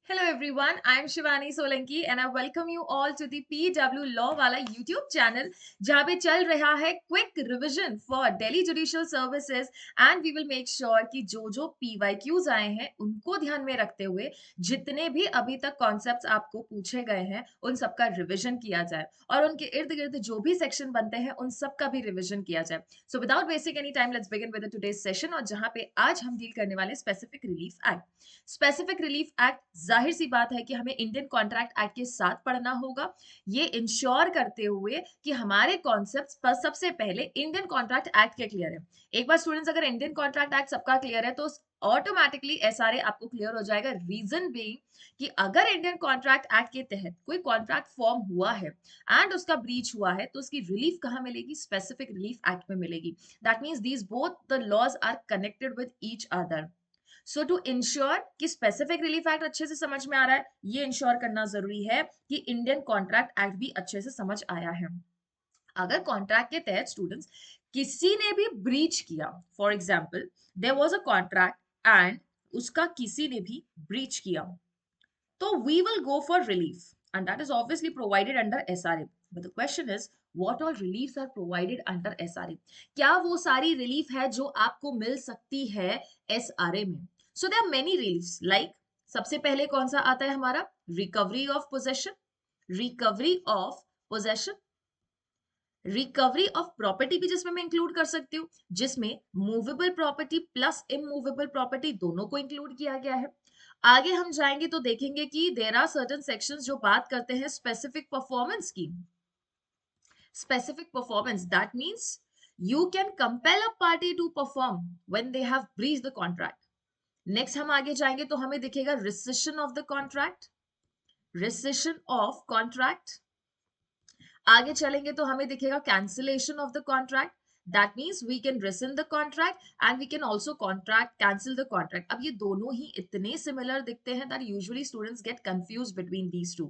Hello everyone, I am Shivani Solanki and I welcome you all to the PW Law वाला YouTube channel जहाँ पे चल रहा है quick revision for Delhi Judicial Services and we will make sure कि जो जो PYQs आए हैं उनको ध्यान में रखते हुए जितने भी अभी तक concepts आपको पूछे गए हैं उन सब का revision किया जाए और उनके इर्द गिर्द जो भी section बनते हैं उन सब का भी revision किया जाए. So without wasting any time, let's begin with the today's session और जहाँ पे आज हम deal करने वाले Specific Relief Act. Specific relief act जाहिर सी बात है कि हमें इंडियन कॉन्ट्रैक्ट एक्ट के साथ पढ़ना होगा ये इंश्योर करते हुए कि हमारे कॉन्सेप्ट्स पर सबसे पहले इंडियन कॉन्ट्रैक्ट एक्ट के क्लियर है. एक बार स्टूडेंट्स अगर इंडियन कॉन्ट्रैक्ट एक्ट सबका क्लियर है तो ऑटोमेटिकली एसआरए आपको क्लियर हो जाएगा. रीजन बीइंग कि अगर इंडियन कॉन्ट्रैक्ट एक्ट के तहत कोई कॉन्ट्रैक्ट फॉर्म हुआ है एंड उसका ब्रीच हुआ है तो उसकी रिलीफ कहाँ मिलेगी? स्पेसिफिक रिलीफ एक्ट में मिलेगी. That means these both the laws are connected with each other. So to ensure कि स्पेसिफिक रिलीफ एक्ट अच्छे से समझ में आ रहा है ये इंश्योर करना जरूरी है कि इंडियन कॉन्ट्रैक्ट एक्ट भी अच्छे से समझ आया है. अगर कॉन्ट्रैक्ट के तहत स्टूडेंट्स किसी ने भी ब्रीच किया, for example there was a contract and उसका किसी ने भी ब्रीच किया तो we will go for relief and that is obviously provided under SRA. But the question is what all reliefs are provided under SRA. क्या वो सारी relief है जो आपको मिल सकती है एसआरए में? So there are many reliefs like सबसे पहले कौन सा आता है हमारा? Recovery of possession, recovery of possession, recovery of property भी जिसमें मैं इंक्लूड कर सकती हूँ जिसमें movable property plus immovable property दोनों को इंक्लूड किया गया है. आगे हम जाएंगे तो देखेंगे कि देयर आर सर्टेन सेक्शंस जो बात करते हैं स्पेसिफिक परफॉर्मेंस की. Specific performance that means you can compel a party to perform when they have breached the contract. Next हम आगे जाएंगे तो हमें दिखेगा rescission of the contract, rescission of contract. आगे चलेंगे तो हमें दिखेगा cancellation of the contract. That means we can rescind the contract and we can also contract cancel the contract. अब ये दोनों ही इतने सिमिलर दिखते हैं that usually students get confuse between these two.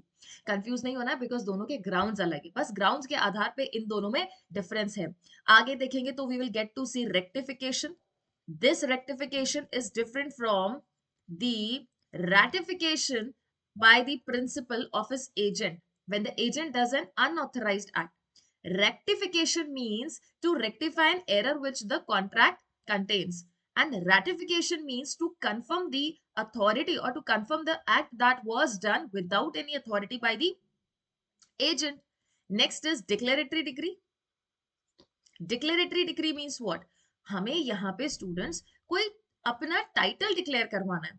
Confuse नहीं होना है बिकॉज दोनों के ग्राउंड्स अलग है, बस ग्राउंड्स के आधार पे इन दोनों में डिफरेंस है. आगे देखेंगे तो we will get to see rectification. This rectification is different from the ratification by the principal of his agent when the agent does an unauthorized act. Rectification means to rectify an error which the contract contains, and ratification means to confirm the authority or to confirm the act that was done without any authority by the agent. Next is declaratory decree. Declaratory decree means what? हमें यहाँ पे students कोई अपना title declare करवाना है,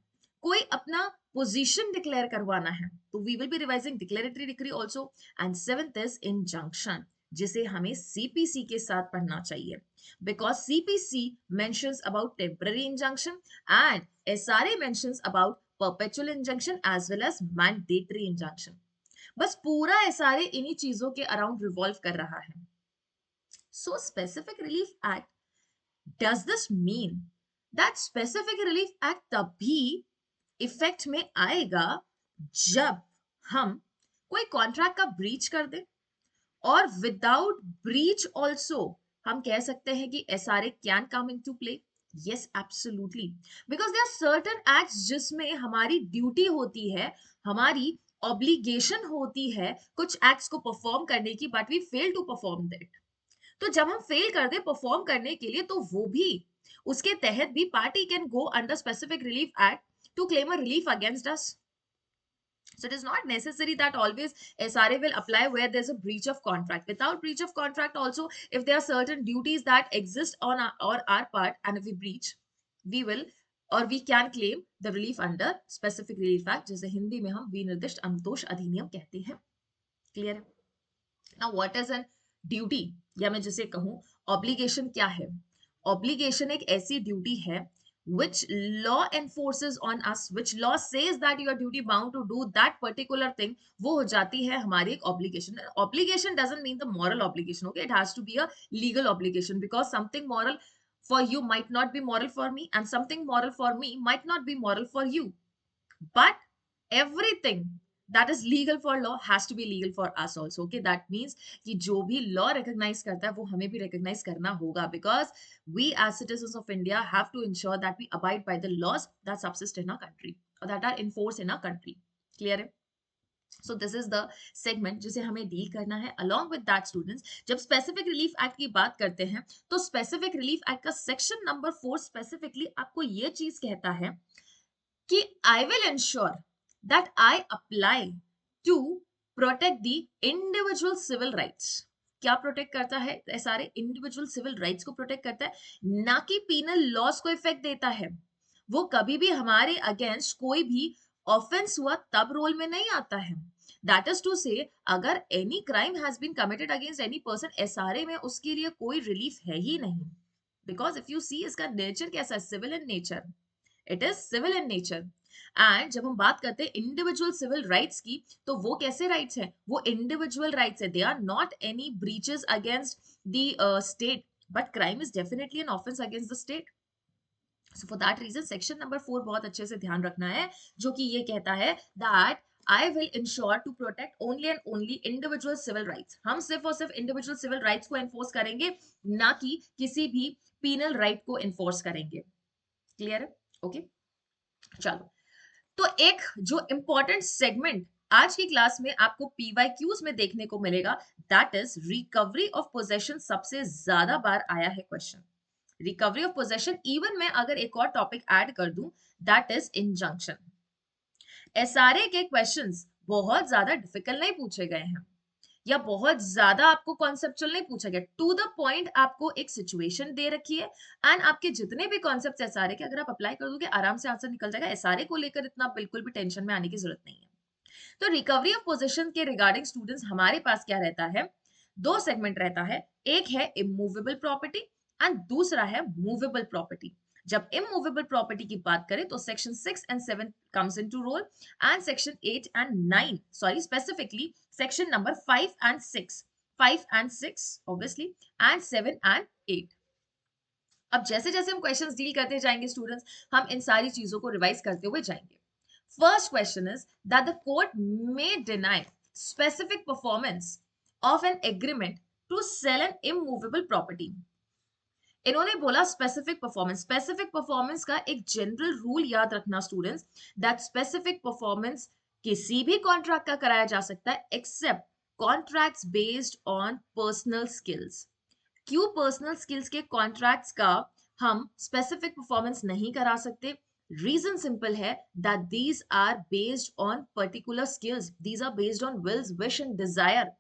कोई अपना position declare करवाना है तो we will be revising declaratory decree also. And seventh is injunction जिसे हमें सीपीसी के साथ पढ़ना चाहिए because CPC mentions about temporary injunction and SRA mentions about perpetual injunction as well as mandatory injunction. बस पूरा एसआरए इन्हीं चीजों के अराउंड रिवॉल्व कर रहा है. So specific relief act, does this mean that specific relief act तभी effect में आएगा जब हम कोई कॉन्ट्रैक्ट का ब्रीच कर दे और विदाउट ब्रीच ऑल्सो हम कह सकते हैं कि SRA can come into play? Yes absolutely, because there are certain acts जिसमें हमारी ड्यूटी होती है, हमारी ऑब्लिगेशन होती है कुछ एक्ट्स को परफॉर्म करने की but we fail to perform that. तो जब हम फेल कर दे परफॉर्म करने के लिए तो वो भी उसके तहत भी party can go under specific relief act to claim a relief against us. So it is not necessary that always SRA will apply where there's a breach of contract. Without breach of contract also, if there are certain duties that exist on our part and if we breach, we will or we can claim the relief under specific relief act जिसे हिंदी में हम विनिर्दिष्ट अनुतोष अधिनियम कहते हैं. Clear है? Now what is an duty या मैं जिसे कहूं ऑब्लिगेशन क्या है? ऑब्लिगेशन एक ऐसी ड्यूटी है which law enforces on us, which law says that you are duty bound to do that particular thing, वो हो जाती है हमारी एक obligation. Obligation doesn't mean the moral obligation, okay? It has to be a legal obligation because something moral for you might not be moral for me and something moral for me might not be moral for you. But everything that is legal for law has to be legal for us also, okay? That means कि जो भी law recognize करता है वो हमें भी recognize करना होगा because we as citizens of India have to ensure that we abide by the laws that subsist in our country. That are in force in a country. Clear है? So this is the segment जिसे हमें deal करना है। Along with that students, जब specific relief act की बात करते हैं तो स्पेसिफिक रिलीफ एक्ट का सेक्शन नंबर 4 स्पेसिफिकली आपको ये चीज कहता है कि I will ensure that I apply to protect the individual civil rights. क्या प्रोटेक्ट करता है? सारे इंडिविजुअल सिविल राइट्स को प्रोटेक्ट करता है, ना कि पीनल लॉज को इफेक्ट देता है। वो कभी भी हमारे अगेंस्ट कोई भी ऑफेंस हुआ तब रोल में नहीं आता है। दैट इज टू से अगर any crime has been committed against any person, SRA में उसके लिए कोई रिलीफ है ही नहीं। बिकॉज इफ यू सी इसका नेचर कैसा है, civil in nature, it is civil in nature. And जब हम बात करते हैं इंडिविजुअल सिविल राइट्स की, तो वो कैसे राइट्स हैं? वो इंडिविजुअल राइट्स है, they are not any breaches against the state, but crime is definitely an offence against the state. So for that reason section number 4 बहुत अच्छे से ध्यान रखना है, जो कि ये कहता है that I will ensure to protect only and only individual civil rights. हम सिर्फ और सिर्फ इंडिविजुअल सिविल राइट्स को एनफोर्स करेंगे, ना कि किसी भी पीनल राइट को एनफोर्स करेंगे। क्लियर है? ओके, चलो। तो एक जो इंपॉर्टेंट सेगमेंट आज की क्लास में आपको पीवाईक्यूज में देखने को मिलेगा, that is recovery of possession. सबसे ज्यादा बार आया है question recovery of possession. Even मैं अगर एक और टॉपिक ऐड कर दूं, दैट इज इंजंक्शन। एसआरए के क्वेश्चंस बहुत ज्यादा डिफिकल्ट नहीं पूछे गए हैं, या बहुत ज्यादा आपको कॉन्सेप्चुअल नहीं पूछा गया। टू द पॉइंट आपको एक सिचुएशन दे रखी है, एंड आपके जितने भी कॉन्सेप्ट एसआरए के अगर आप अप्लाई कर दोगे आराम से आंसर निकल जाएगा। एसआरए को लेकर इतना बिल्कुल भी टेंशन में आने की जरूरत नहीं है। तो रिकवरी ऑफ पोजीशन के रिगार्डिंग स्टूडेंट्स हमारे पास क्या रहता है? दो सेगमेंट रहता है, एक है इमूवेबल प्रॉपर्टी एंड दूसरा है मूवेबल प्रॉपर्टी। जब इमूवेबल प्रॉपर्टी की बात करें तो section 6 and 7 comes into role, and section 8 and 9, sorry, specifically section number 5 and 6, 5 and 6 obviously, and 7 and 8। अब जैसे जैसे हम क्वेश्चंस डील करते जाएंगे स्टूडेंट्स, हम इन सारी चीजों को रिवाइज करते हुए जाएंगे। First question is that the court may deny specific performance of an agreement to sell an immovable property। इन्होंने बोला स्पेसिफिक परफॉर्मेंस। स्पेसिफिक परफॉर्मेंस का एक जनरल रूल याद रखना स्टूडेंट्स, दैट स्पेसिफिक परफॉर्मेंस किसी भी कॉन्ट्रैक्ट का कराया जा सकता है except contracts based on personal skills. क्यों पर्सनल स्किल्स के कॉन्ट्रैक्ट्स का हम स्पेसिफिक परफॉर्मेंस नहीं करा सकते? रीजन सिंपल है, that these are based on particular skills, these are based on wills, wish and desire,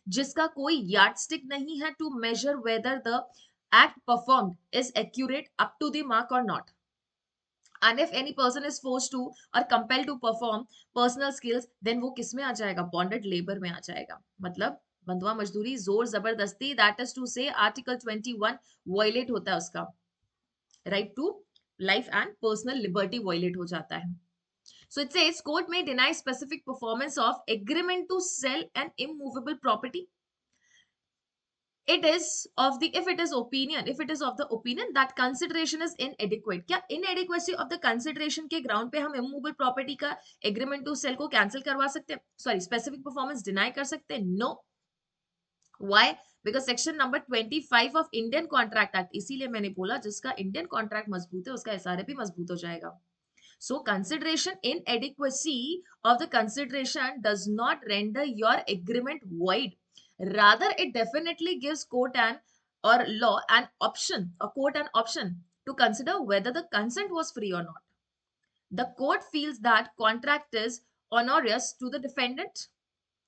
जिसका कोई यार्डस्टिक नहीं है to measure whether the act performed is accurate up to the mark or not। and if any person is forced to or compelled to perform personal skills, then वो किस में आ जाएगा? bonded labor में आ जाएगा। मतलब बंधुआ मजदूरी, जोर जबरदस्ती, that is to say article 21 violate होता है, उसका right to life and personal liberty violate हो जाता है। So it says court may deny specific performance of agreement to sell an immovable property। It is of the, if it is opinion, if it is of the opinion that consideration is inadequate। क्या inadequacy of the consideration के ground पे हम immovable property का agreement to sell को cancel करवा सकते हैं? Sorry, specific performance deny कर सकते हैं? No। Why? Because section number 25 of Indian Contract Act, इसीलिए मैंने बोला जिसका Indian contract मजबूत है उसका SRA भी मजबूत हो जाएगा। So consideration inadequacy of the consideration does not render your agreement void, rather it definitely gives court and or law an option, a court an option to consider whether the consent was free or not। The court feels that contract is onerous to the defendant,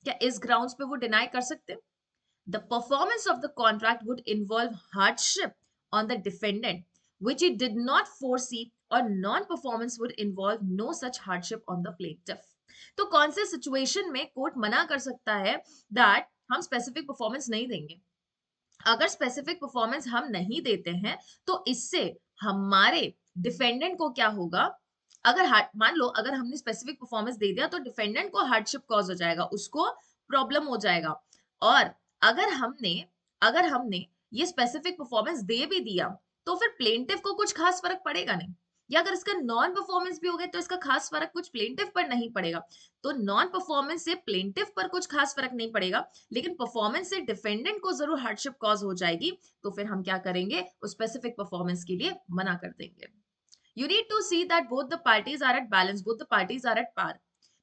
क्या इस grounds पे वो deny कर सकते हैं? The performance of the contract would involve hardship on the defendant which he did not foresee, or non-performance would involve no such hardship on the plaintiff। तो कौन से सिचुएशन में कोर्ट मना कर सकता है दैट हम स्पेसिफिक परफॉर्मेंस नहीं देंगे? अगर स्पेसिफिक परफॉर्मेंस हम नहीं देते हैं तो इससे हमारे डिफेंडेंट को क्या होगा? अगर मान लो अगर हमने स्पेसिफिक परफॉर्मेंस दे दिया तो डिफेंडेंट को हार्डशिप कॉज हो जाएगा, उसको प्रॉब्लम हो जाएगा। और अगर हमने ये स्पेसिफिक परफॉर्मेंस दे भी दिया तो फिर प्लेंटिफ को कुछ खास फर्क पड़ेगा नहीं, या अगर इसका नॉन परफॉर्मेंस भी हो गया तो इसका खास फर्क कुछ प्लेंटिफ पर नहीं पड़ेगा। तो नॉन परफॉर्मेंस से प्लेंटिफ पर कुछ खास फर्क नहीं पड़ेगा, लेकिन परफॉर्मेंस से डिफेंडेंट को जरूर हार्डशिप कॉज हो जाएगी। तो फिर हम क्या करेंगे? उस स्पेसिफिक परफॉर्मेंस के लिए मना कर देंगे। You need to see that both the parties are at balance, both the parties are at par.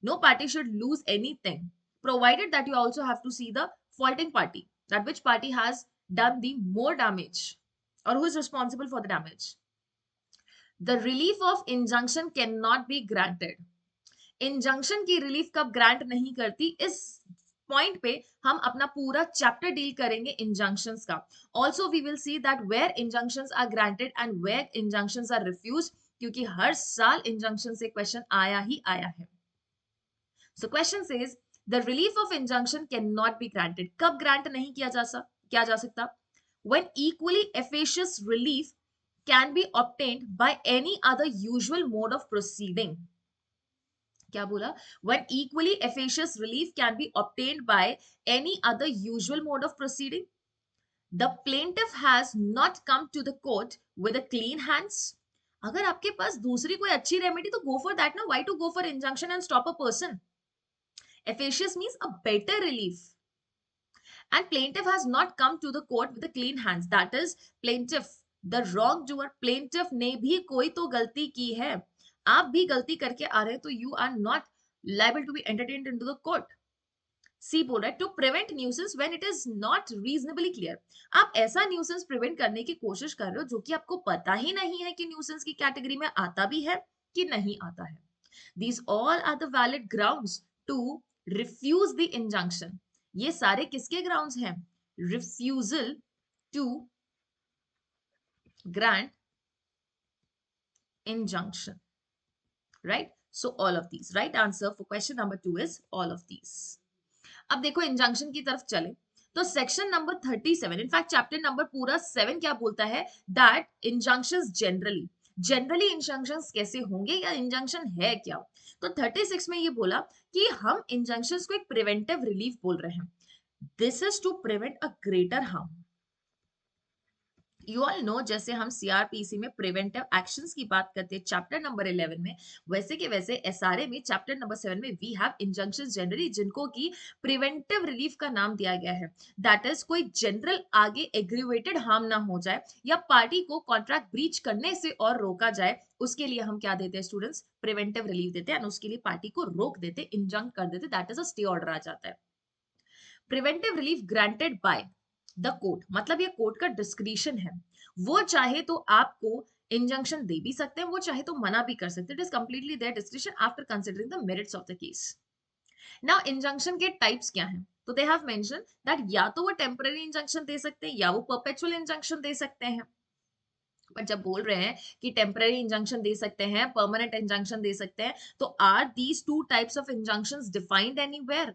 No party should lose anything, provided that you also have to see the faulting party, that which party has done the more damage or who is responsible for the damage. The relief of injunction cannot be granted. Injunction की relief कब grant नहीं करती, इस point पे हम अपना पूरा chapter deal करेंगे इंजंक्शंस का. Also we will see that where injunctions are granted and where injunctions are refuse, क्योंकि हर साल इंजंक्शन से क्वेश्चन आया ही आया है. So question says the relief of injunction can not be granted. कब ग्रांट नहीं किया जा सकता? when equally efficacious relief can be obtained by any other usual mode of proceeding. क्या बोला? when equally efficacious relief can be obtained by any other usual mode of proceeding. The plaintiff has not come to the court with a clean hands. अगर आपके पास दूसरी कोई अच्छी remedy तो go for that ना. Why to go for injunction and stop a person? Efficacious means a better relief. And plaintiff has not come to the court with a clean hands. That is, plaintiff, the wrongdoer, plaintiff ने भी कोई तो गलती की है. आप भी गलती करके आ रहे हैं तो you are not liable to be entertained into the court. सी बोल रहा है to prevent nuisance when it is not reasonably clear. आप ऐसा न्यूसेंस प्रिवेंट करने की कोशिश कर रहे हो जो कि आपको पता ही नहीं है कि न्यूसेंस की कैटेगरी में आता भी है कि नहीं आता है. These all are the valid grounds to refuse the injunction. ये सारे किसके ग्राउंड्स हैं? Refusal to grant injunction, right? So all of these. Right answer for question number 2 is all of these. अब देखो इंजंक्शन की तरफ चले तो section number 37, in fact chapter number पूरा 7 क्या बोलता है? दैट इंजंक्शंस जनरली इंजंक्शंस कैसे होंगे या इंजंक्शन है क्या. तो 36 में ये बोला कि हम इंजंक्शंस को एक प्रिवेंटिव रिलीफ बोल रहे हैं. This is to prevent a greater harm. You all know, जैसे हम सीआरपीसी में प्रिवेंटिव एक्शंस की बात करते हैं चैप्टर नंबर 11 में, वैसे के वैसे एसआरए में चैप्टर नंबर 7 में वी हैव इंजंक्शंस जनरली, जिनको की प्रिवेंटिव रिलीफ का नाम दिया गया है. दैट इज कोई जनरल आगे एग्रीवेटेड हार्म ना हो जाए या पार्टी को कॉन्ट्रैक्ट ब्रीच करने से और रोका जाए, उसके लिए हम क्या देते हैं स्टूडेंट्स? प्रिवेंटिव रिलीफ देते हैं. एंड उसके लिए पार्टी को रोक देते, इंजंक्ट कर देते. That is a stay order आ जाता है. Preventive relief granted by the court, मतलब ये कोर्ट का डिस्क्रिशन है. वो चाहे तो आपको इंजंक्शन दे भी सकते हैं, वो चाहे तो मना भी कर सकते हैं. It is completely their discretion after considering the merits of the case. Now injunction के टाइप्स क्या हैं? तो दे हैव मेंशन दैट या तो वो टेम्पररी इंजंक्शन दे सकते हैं या वो परपेचुअल इंजंक्शन दे सकते हैं. बट जब बोल रहे हैं कि टेम्पररी इंजंक्शन दे सकते हैं, परमानेंट इंजंक्शन दे सकते हैं, तो are these two types of injunctions defined anywhere?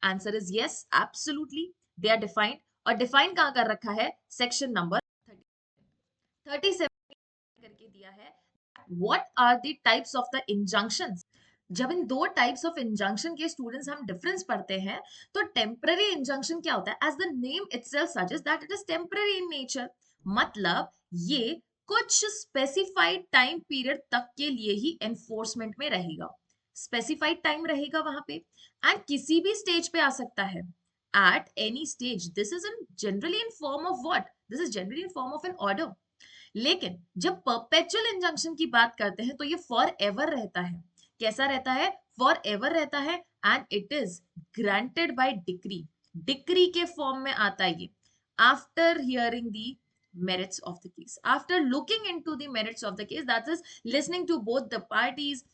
Answer is yes, absolutely they are defined. और डिफाइन कहां कर रखा है? सेक्शन नंबर 37 करके दिया है. What are the types of the injunctions? जब इन दो टाइप्स ऑफ इंजंक्शन के स्टूडेंट्स हम डिफरेंस पढ़ते हैं तो टेम्पररी इंजंक्शन क्या होता है? As the name itself suggest that it is temporary in nature. मतलब ये कुछ स्पेसिफाइड टाइम पीरियड तक के लिए ही एनफोर्समेंट में रहेगा. स्पेसिफाइड टाइम रहेगा वहां पे एंड किसी भी स्टेज पे आ सकता है. At any stage. This is generally in form of what? This is generally in form of an order. लेकिन जब परपेचुअल इंजंक्शन की बात करते हैं तो ये फॉर एवर रहता है. कैसा रहता है? फॉर एवर रहता है. And it is granted by decree. Decree के फॉर्म में आता है ये. After hearing the merits of the case, after looking into the merits of the case, that is listening to both the parties,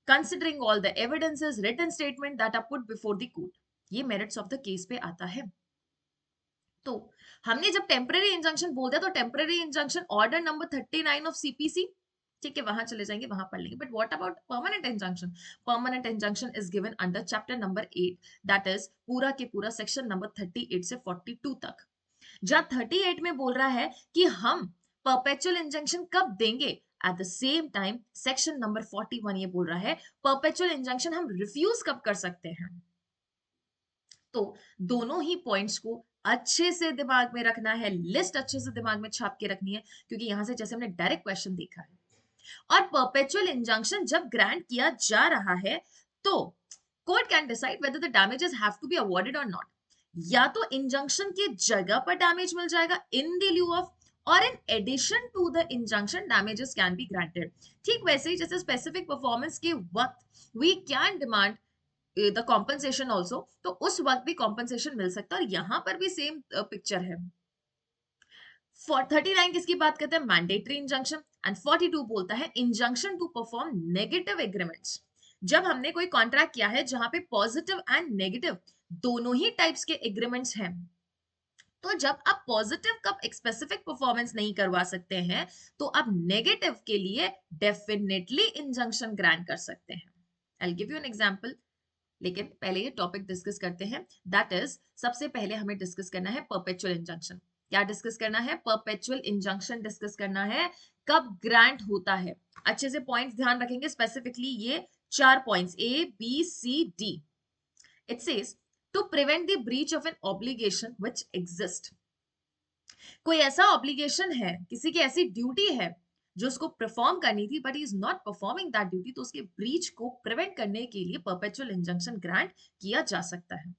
considering all the evidences, written statement that are put before the court. ये merits of the case पे आता है. तो हमने जब temporary injunction बोल दिया तो temporary injunction order number 39 of CPC, ठीक है, वहां चले जाएंगे, वहां पढ़ लेंगे. But what about permanent injunction? Permanent injunction is given under chapter number 8, that is पूरा के पूरा सेक्शन नंबर 38 से 42 तक. जहां 38 में बोल रहा है कि हम परपेचुअल इंजंक्शन कब देंगे, at the same time section number 41 ये बोल रहा है परपेचुअल इंजंक्शन हम रिफ्यूज कब कर सकते हैं. तो दोनों ही पॉइंट्स को अच्छे से दिमाग में रखना है, लिस्ट अच्छे से दिमाग में छाप के रखनी है, क्योंकि यहां से जैसे हमने डायरेक्ट क्वेश्चन देखा है. और परपेचुअल इंजंक्शन जब ग्रांट किया जा रहा है तो court can decide whether the damages have to be awarded और नॉट. या तो इंजंक्शन की जगह पर डैमेज मिल जाएगा इन द ल्यू ऑफ, और in addition to the injunction damages can be granted. ठीक वैसे ही जैसे स्पेसिफिक परफॉर्मेंस के वक्त we can demand the compensation also, तो उस वक्त भी कॉम्पनसेशन मिल सकता है। और यहां पर भी सेम पिक्चर है। 39 किसकी बात करते हैं? Mandatory injunction. एंड 42 बोलता है injunction to perform negative agreements. जब हमने कोई कॉन्ट्रैक्ट किया है जहां पे पॉजिटिव एंड नेगेटिव दोनों ही टाइप्स के एग्रीमेंट्स हैं, तो जब आप पॉजिटिव का स्पेसिफिक परफॉर्मेंस नहीं करवा सकते हैं, तो आप नेगेटिव के लिए डेफिनेटली इंजंक्शन ग्रांट कर सकते हैं। I will give you an example, लेकिन पहले ये टॉपिक डिस्कस करते हैं। दैट इज, सबसे पहले हमें डिस्कस करना है परपेचुअल इंजंक्शन। क्या डिस्कस करना है? परपेचुअल इंजंक्शन डिस्कस करना है। कब ग्रांट होता है? अच्छे से पॉइंट्स ध्यान रखेंगे, स्पेसिफिकली ये 4 points A B C D। It says to prevent the breach of an obligation which exist. कोई ऐसा ऑब्लिगेशन है, किसी की ऐसी ड्यूटी है जो उसको परफॉर्म करनी थी but he is not performing that duty, तो उसके ब्रीच को प्रिवेंट करने के लिए परपेचुअल इंजंक्शन ग्रांट किया जा सकता है।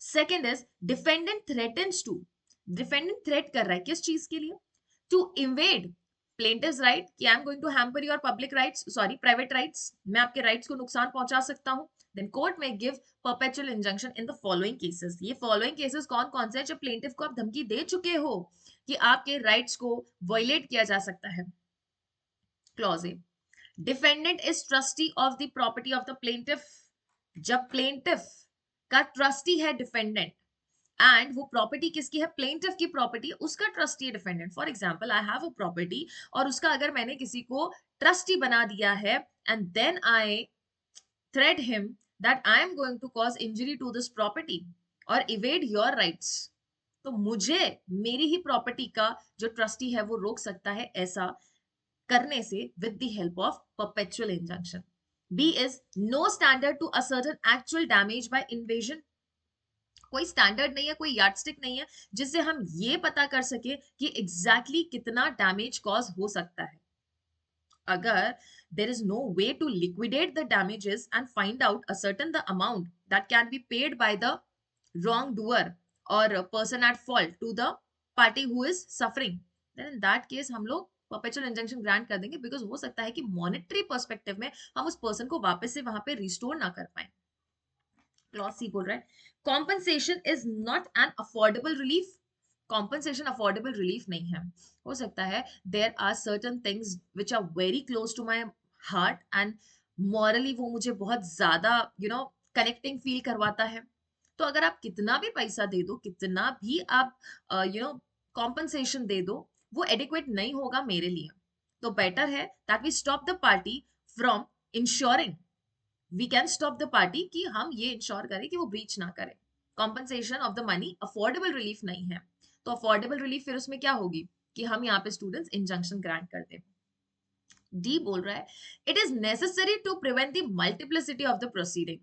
Second is defendant threatens to. Defendant threat कर रहा है किस चीज के लिए? टू इन्वेड प्लेंटिव्स राइट, कि I am going to hamper your public rights, sorry private rights, मैं आपके राइट्स को नुकसान पहुंचा सकता हूं। देन कोर्ट में give perpetual injunction in the following cases. ये फॉलोइंग केसेस कौन कौन से हैं? जब प्लेंटिव को आप धमकी दे चुके हो कि आपके राइट्स को वायलेट किया जा सकता है। Clause A, defendant is trustee of the property of the plaintiff. जब प्लेंटिफ का ट्रस्टी है डिफेंडेंट, एंड वो प्रॉपर्टी किसकी है? प्लेंटिफ की प्रॉपर्टी, उसका ट्रस्टी है defendant. For example, I have a property और उसका अगर मैंने किसी को ट्रस्टी बना दिया है and then I threat him that I am going to cause injury to this property or evade your rights, तो मुझे मेरी ही प्रॉपर्टी का जो ट्रस्टी है वो रोक सकता है ऐसा करने से with the help of perpetual injunction. B is no standard to ascertain actual damage by invasion. कोई स्टैंडर्ड नहीं है, कोई यार्डस्टिक नहीं है जिससे हम ये पता कर सके कि एग्जैक्टली कितना डैमेज कॉज हो सकता है। अगर there is no way to liquidate the damages and find out ascertain the amount that can be paid by the wrongdoer or a person at fault to the party who is suffering, then in that case हम लोग perpetual injunction grant कर देंगे, because हो सकता है कि monetary perspective में हम उस person को वापस से वहां पे restore ना कर पाए। क्लॉज सी बोल रहा है compensation is not an affordable relief. compensation affordable relief नहीं है। हो सकता है there are certain things which are very close to my heart and morally वो मुझे बहुत ज्यादा connecting feel करवाता है। तो अगर आप कितना भी पैसा दे दो, कितना भी आप compensation दे दो, वो adequate नहीं होगा मेरे लिए। तो बेटर है that we stop the party from ensuring, we can stop the party कि हम ये इंश्योर करें कि वो ब्रीच ना करे। Compensation of the money affordable relief नहीं है, तो अफोर्डेबल रिलीफ फिर उसमें क्या होगी कि हम यहाँ पे स्टूडेंट्स इंजंक्शन ग्रांट कर दें। डी बोल रहा है it is necessary to prevent the multiplicity of the proceeding.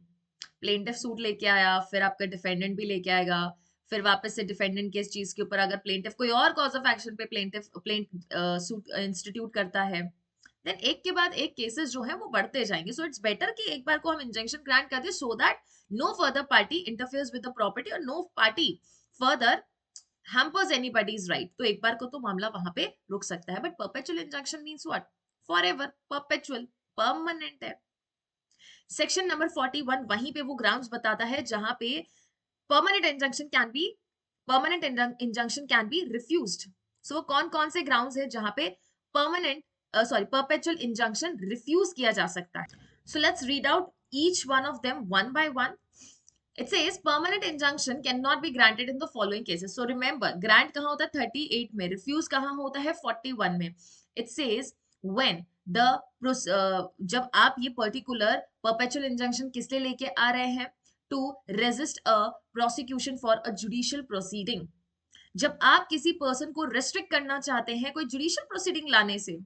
Plaintiff suit लेके आया, फिर आपका डिफेंडेंट भी लेके आएगा, फिर वापस से डिफेंडेंट के इस चीज के ऊपर अगर प्लेंटिफ कोई और कॉज ऑफ एक्शन पे प्लेंट सूट इंस्टीट्यूट करता है, देन एक के बाद एक केसेस जो है वो बढ़ते जाएंगे। सो इट्स बेटर कि एक बार को हम इंजंक्शन ग्रांट कर दें so that no further party interferes with the property और no party further hampers anybody's right. तो एक बार को तो मामला वहां पे रुक सकता है। But perpetual injunction means what? Forever, perpetual, permanent है। सेक्शन नंबर 41 वहीं पे वो ग्राउंड्स बताता है जहां पे permanent injunction can be refused. So वो कौन कौन से ग्राउंड्स है जहां पे perpetual injunction refuse किया जा सकता है। So let's read out each one of them one by one. It says permanent injunction cannot be granted in the following cases. So remember, grant कहाँ होता है? 38 में। refuse कहाँ होता है? 41 में। It says when जब आप ये particular perpetual injunction किस लिए लेके आ रहे हैं? To resist a prosecution for a judicial proceeding. जब आप किसी पर्सन को रेस्ट्रिक्ट करना चाहते हैं कोई जुडिशियल प्रोसीडिंग लाने से,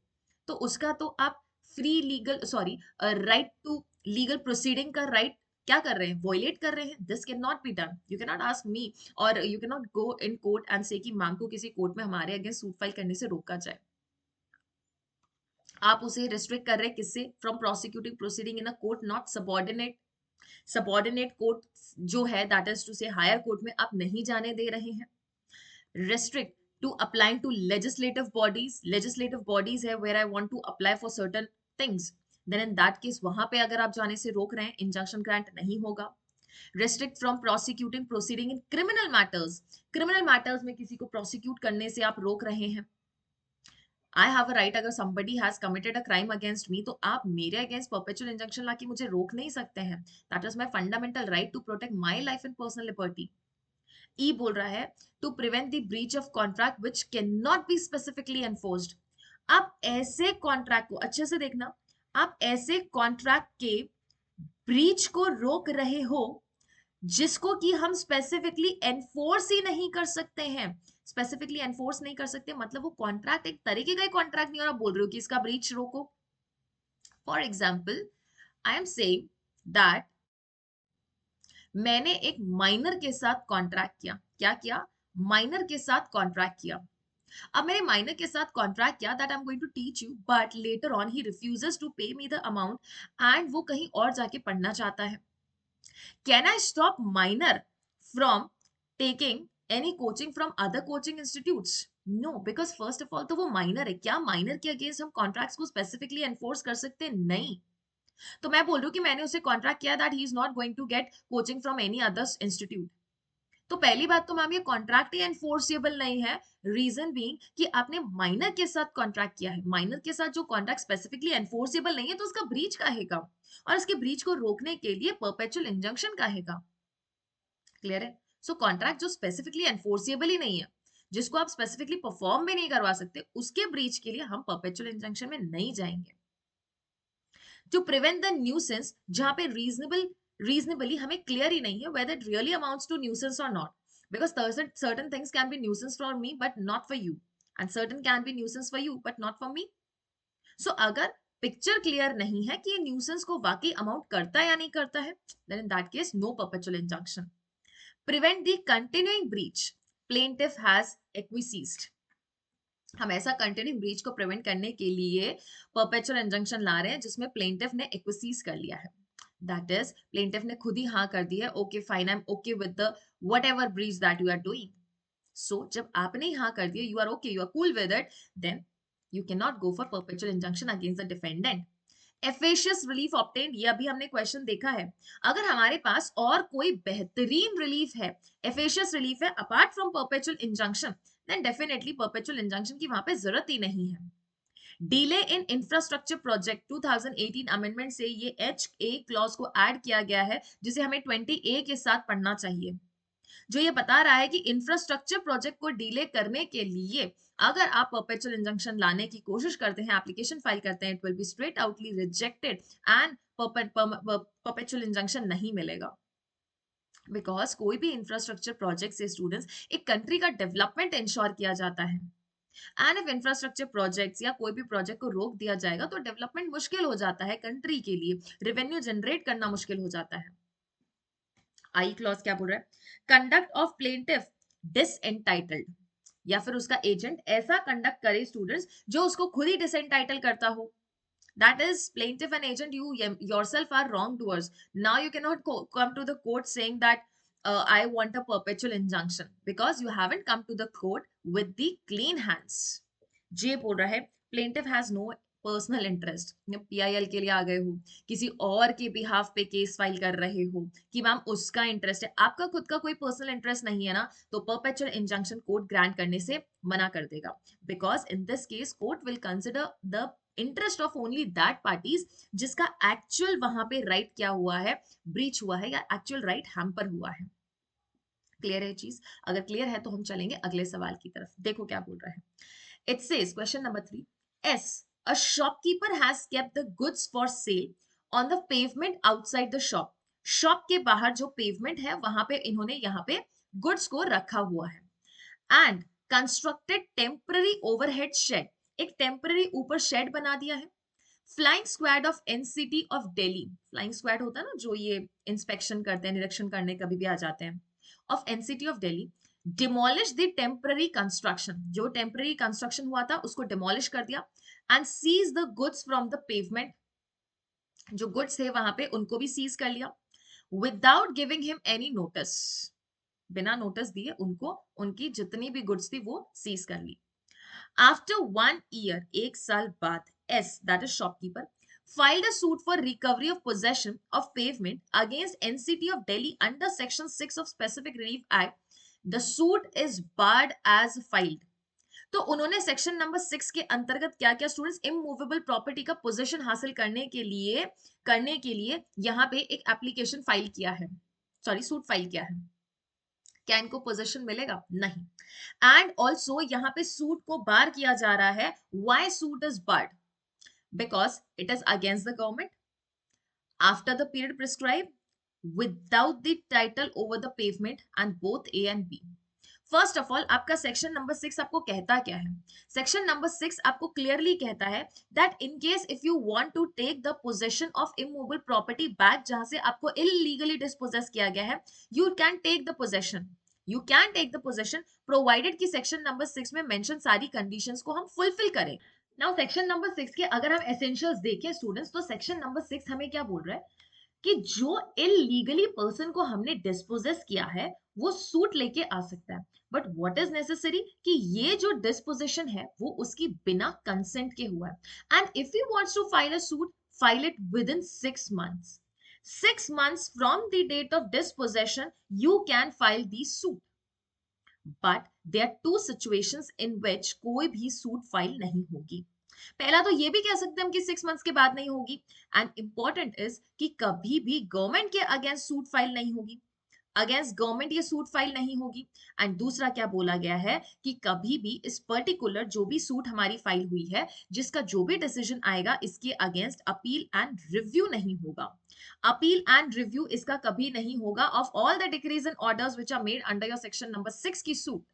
तो उसका तो आप राइट टू लीगल प्रोसीडिंग का राइट क्या कर रहे हैं? वॉयलेट कर रहे हैं। This can not be done. You can not ask me और you can not go in court and say कि मैम को किसी कोर्ट में हमारे अगेंस्ट सूट फाइल करने से रोका जाए। आप उसे रेस्ट्रिक्ट कर रहे हैं किससे? From prosecuting proceeding in a court, not subordinate court जो है दैट इज टू से हायर कोर्ट में आप नहीं जाने दे रहे हैं। restrict to applying to legislative bodies है where I want to apply for certain things, then in that case वहां पे अगर आप जाने से रोक रहे हैं, इंजंक्शन ग्रांट नहीं होगा. Restrict from prosecuting proceeding in criminal matters में किसी को prosecute करने से आप रोक रहे हैं. I have a right, अगर somebody has committed a crime against me, तो आप मेरे against perpetual injunction लाके मुझे रोक नहीं सकते हैं. That is my fundamental right to protect my life and personal liberty. E बोल रहा है to prevent the breach of contract which cannot be specifically enforced. आप ऐसे कॉन्ट्रैक्ट को अच्छे से देखना, आप ऐसे कॉन्ट्रैक्ट के ब्रीच को रोक रहे हो जिसको कि हम स्पेसिफिकली एनफोर्स ही नहीं कर सकते हैं. स्पेसिफिकली एनफोर्स नहीं कर सकते मतलब वो कॉन्ट्रैक्ट एक तरीके का ही कॉन्ट्रैक्ट नहीं, और आप बोल रहे हो कि इसका ब्रीच रोको. For example, I am saying that मैंने एक माइनर के साथ कॉन्ट्रैक्ट किया. क्या किया? माइनर के साथ कॉन्ट्रैक्ट किया. अब मैंने माइनर के साथ कॉन्ट्रैक्ट किया that I am going to teach you, but later on he refuses to pay me the amount and वो कहीं और जाके पढ़ना चाहता है. Can I stop minor from taking any coaching from other coaching institutes? No, because first of all तो वो minor है. क्या माइनर के अगेंस्ट हम कॉन्ट्रैक्ट्स को स्पेसिफिकली एनफोर्स कर सकते हैं? नहीं. तो मैं बोल रही हूँ कि मैंने उसे कॉन्ट्रैक्ट किया that he is not going to get coaching from any other institute. तो पहली बात तो मैम ये कॉन्ट्रैक्ट ही एनफोर्सेबल नहीं है. रीजन बीइंग कि आपने माइनर के साथ कॉन्ट्रैक्ट किया है. माइनर के साथ जो कॉन्ट्रैक्ट स्पेसिफिकली एनफोर्सेबल नहीं है तो उसका ब्रीच काहेगा, और इसके ब्रीच को रोकने के लिए परपेचुअल इंजंक्शन काहेगा. क्लियर है? सो कॉन्ट्रैक्ट जो स्पेसिफिकली एनफोर्सेबल ही नहीं है, जिसको आप स्पेसिफिकली परफॉर्म भी नहीं करवा सकते, उसके ब्रीच के लिए हम परपेचुअल इंजंक्शन में नहीं जाएंगे. टू प्रिवेंट द न्यूसेंस, जहां पे रीजनेबली हमें क्लियर ही नहीं है whether it really amounts to nuisance or not, because certain things can be nuisance for me but not for you, and certain can be nuisance for you but not for me. So अगर picture clear नहीं है कि ये nuisance को वाकई amount करता है या नहीं करता है, then in that case no perpetual injunction. Prevent the continuing breach, plaintiff has acquiesced. हम ऐसा कंटिन्यूइंग ब्रीच को प्रिवेंट करने के लिए परपेचुअल इंजंक्शन ला रहे हैं जिसमें प्लेंटिफ ने एक्विसीज कर लिया है. दैट इज प्लेंटिफ ने खुद ही हाँ कर दी है. Okay fine, I am okay with the whatever breach that you are doing. So जब आपने हाँ कर दिया, you are okay, you are cool with it, then you can not go for perpetual injunction against the defendant. Efficacious relief obtained, ये अभी हमने question देखा है. अगर हमारे पास और कोई बेहतरीन रिलीफ है, एफिशियस रिलीफ है apart from perpetual injunction, then definitely perpetual injunction की वहां पे जरूरत ही नहीं है. Delay in infrastructure project 2018 amendment से ये HA क्लॉज को ऐड किया गया है, जिसे हमें 20A के साथ पढ़ना चाहिए, जो ये बता रहा है कि इंफ्रास्ट्रक्चर प्रोजेक्ट को डिले करने के लिए अगर आप परपेचुअल इंजंक्शन लाने की कोशिश करते हैं, एप्लीकेशन फाइल करते हैं, it will be straight outly rejected and perpetual injunction नहीं मिलेगा. बिकॉज कोई भी इंफ्रास्ट्रक्चर प्रोजेक्ट से स्टूडेंट्स एक कंट्री का डेवलपमेंट इंश्योर किया जाता है, एंड इफ इंफ्रास्ट्रक्चर प्रोजेक्ट्स या कोई भी प्रोजेक्ट को रोक दिया जाएगा तो डेवलपमेंट मुश्किल हो जाता है, कंट्री के लिए रेवेन्यू जनरेट करना मुश्किल हो जाता है. आई क्लॉज क्या बोल रहा है? कंडक्ट ऑफ प्लेंटिफ डिसएंटाइटल्ड, या फिर उसका एजेंट ऐसा कंडक्ट करे स्टूडेंट्स जो उसको खुद ही डिसएंटाइटल करता हो. That is plaintiff and agent, you yourself are wrongdoers. Now you cannot come to the court saying that I want a perpetual injunction, because you haven't come to the court with the clean hands. J बोल रहा है plaintiff has no personal interest. PIL के लिए आ गए हो, किसी और के बिहाफ पे केस फाइल कर रहे हो कि मैम उसका इंटरेस्ट है, आपका खुद का कोई पर्सनल इंटरेस्ट नहीं है ना, तो परपेचुअल इंजंक्शन कोर्ट ग्रांट करने से मना कर देगा. Because in this case court will consider the interest of only that parties जिसका एक्चुअल वहां पे राइट क्या हुआ है, ब्रीच हुआ है, या एक्चुअल राइट हैम्पर हुआ है. क्लियर है चीज? अगर क्लियर है तो हम चलेंगे अगले सवाल की तरफ. देखो क्या बोल रहा है. It says question number 3, S, a shopkeeper has kept the goods for sale on the pavement outside the shop. Shop के बाहर जो पेवमेंट है वहां पे इन्होंने यहाँ पे गुड्स को रखा हुआ है. And constructed temporary overhead shed, एक टेम्पररी ऊपर शेड बना दिया है. Flying squad of NCT of Delhi, flying squad होता है ना जो ये इंस्पेक्शन करते हैं, निरीक्षण करने कभी भी आ जाते हैं, of NCT of Delhi demolish the temporary construction, जो टेम्पररी कंस्ट्रक्शन हुआ था उसको डिमोलिश कर दिया, and seize the goods from the pavement, जो गुड्स थे वहां पे उनको भी सीज कर लिया, without giving him any notice. बिना नोटिस दिए उनको उनकी जितनी भी गुड्स थी वो सीज कर ली। आफ्टर 1 year, एक साल बाद, S, that is shopkeeper, filed a suit for recovery of possession of pavement against NCT of Delhi under Section 6 of Specific Relief Act. The suit is barred as filed. तो उन्होंने section number 6 के अंतर्गत क्या क्या students immovable property का position हासिल करने के लिए यहाँ पे एक एप्लीकेशन फाइल किया है, सॉरी सूट फाइल किया है। क्या इनको पोजीशन मिलेगा? नहीं। एंड ऑल्सो यहाँ पे सूट को बार किया जा रहा है। Why suit is barred? Because it is against the government after the period prescribe without the title over the pavement and both A and B. First of all आपका section number 6 आपको कहता क्या है? सेक्शन नंबर 6 आपको clearly कहता है that in case if you want to take the possession of immovable property back, जहां से आपको इलीगली डिस्पोजेस किया गया है, you can take the possession, you can take the possession provided कि सेक्शन नंबर 6 में मेंशन सारी कंडीशंस को हम फुलफिल करें। नाउ सेक्शन नंबर 6 के अगर हम एसेंशियल्स देखें स्टूडेंट्स, तो सेक्शन नंबर 6 हमें क्या बोल रहा है कि जो इलीगली पर्सन को हमने डिस्पोजेस किया है वो सूट लेके आ सकता है, बट व्हाट इज नेसेसरी कि ये जो डिस्पोजिशन है वो उसकी बिना कंसेंट के हुआ है। And if you wants to file a suit, file it within 6 months, 6 months from the date of dispossession you can file the suit, but there are two situations in which कोई भी suit file नहीं होगी। पहला तो ये भी कह सकते हैं हम कि 6 months के बाद नहीं होगी, एंड इंपॉर्टेंट इज कि कभी भी गवर्नमेंट के अगेंस्ट सूट फाइल नहीं होगी, अगेंस्ट गवर्नमेंट ये सूट फाइल नहीं होगी। एंड दूसरा क्या बोला गया है कि कभी भी इस पर्टिकुलर जो भी सूट हमारी फाइल हुई है, जिसका जो भी डिसीजन आएगा इसके अगेंस्ट अपील एंड रिव्यू नहीं होगा, अपील एंड रिव्यू इसका कभी नहीं होगा of all the decrees and orders which are made under your section number 6 की सूट।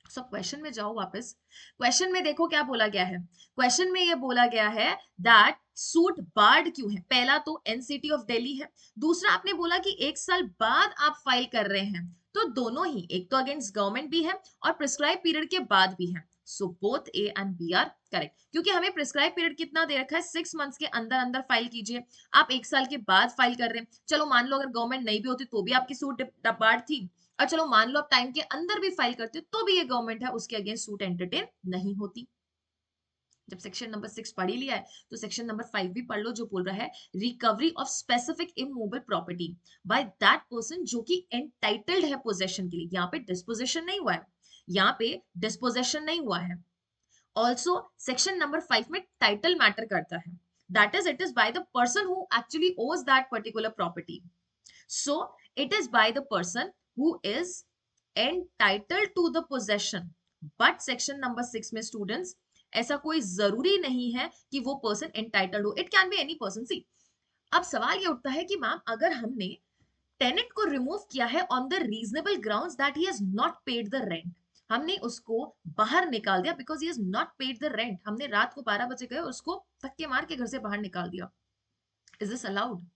सब क्वेश्चन में जाओ वापस, क्वेश्चन में देखो क्या बोला गया है। क्वेश्चन में ये बोला गया है दैट सूट बार्ड क्यों है? पहला तो एनसीटी ऑफ दिल्ली है, दूसरा आपने बोला कि एक साल बाद आप फाइल कर रहे हैं, तो दोनों ही, एक तो अगेंस्ट गवर्नमेंट भी है और प्रिस्क्राइब पीरियड के बाद भी है। So both A and B are correct, क्योंकि हमें प्रिस्क्राइब पीरियड कितना दे रखा है, 6 months के अंदर अंदर फाइल कीजिए। आप एक साल के बाद फाइल कर रहे हैं, चलो मान लो अगर गवर्नमेंट नहीं भी होती तो भी आपकी सूट बार्ड थी, और चलो मान लो आप टाइम के अंदर भी फाइल करते तो भी ये गवर्नमेंट है उसके अगेंस्ट सूट एंटरटेन नहीं होती। जब सेक्शन नंबर 6 पढ़ ही लिया है तो सेक्शन नंबर 5 भी पढ़ लो, जो बोल रहा है recovery of specific immovable property by that person जो कि एंटाइटल्ड है पोजेशन के लिए। यहाँ पे डिस्पोजेशन नहीं हुआ है, यहाँ पे डिस्पोजेशन नहीं हुआ है। ऑल्सो सेक्शन नंबर 5 में टाइटल मैटर करता है, that is it is by the person who actually owns that particular property. So it is by the person who is entitled to the possession. But section number 6 में students ऐसा कोई जरूरी नहीं है कि वो पर्सन एंटाइटल्ड हो, it can be any person. See अब सवाल ये उठता है कि मैम अगर हमने टेनेंट को रिमूव किया है on the reasonable grounds that he has not paid the rent, हमने उसको बाहर निकाल दिया because he has not paid the rent, हमने रात को 12 बजे गए उसको धक्के मार के घर से बाहर निकाल दिया, इज दिस अलाउड?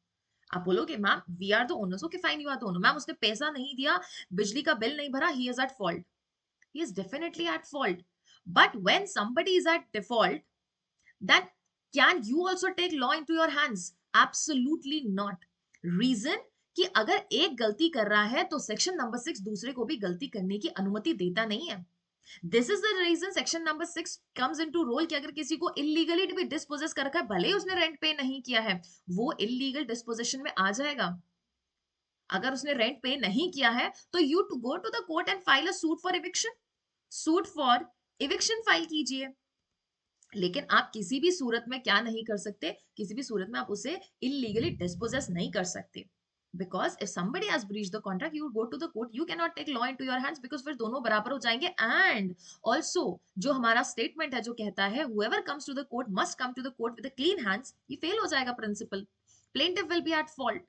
आप बोलोगे ma'am we are the owners, okay fine, you are the owner, ma'am उसने पैसा नहीं दिया, बिजली का बिल नहीं भरा, he is at fault, he is definitely at fault. But when somebody is at default, then can you also take law into your hands? Absolutely not. Reason कि अगर एक गलती कर रहा है तो सेक्शन नंबर 6 दूसरे को भी गलती करने की अनुमति देता नहीं है। This is the reason section number 6 comes into role कि अगर किसी को इलीगली भी डिस्पोजेस कर रखा है, भले ही उसने रेंट पे नहीं किया है, वो इलीगल डिस्पोजेशन में आ जाएगा। अगर उसने रेंट पे नहीं किया है तो you to go to the court and file a suit for eviction, suit for eviction file कीजिए। लेकिन आप किसी भी सूरत में क्या नहीं कर सकते, किसी भी सूरत में आप उसे इलीगली डिस्पोजेस नहीं कर सकते, because if somebody has breached the contract you go to the court, you cannot take law into your hands because फिर दोनों बराबर हो जाएंगे। and also जो हमारा स्टेटमेंट है जो कहता है whoever comes to the court must come to the court with a clean hands, ये फेल हो जाएगा principle, plaintiff will be at fault,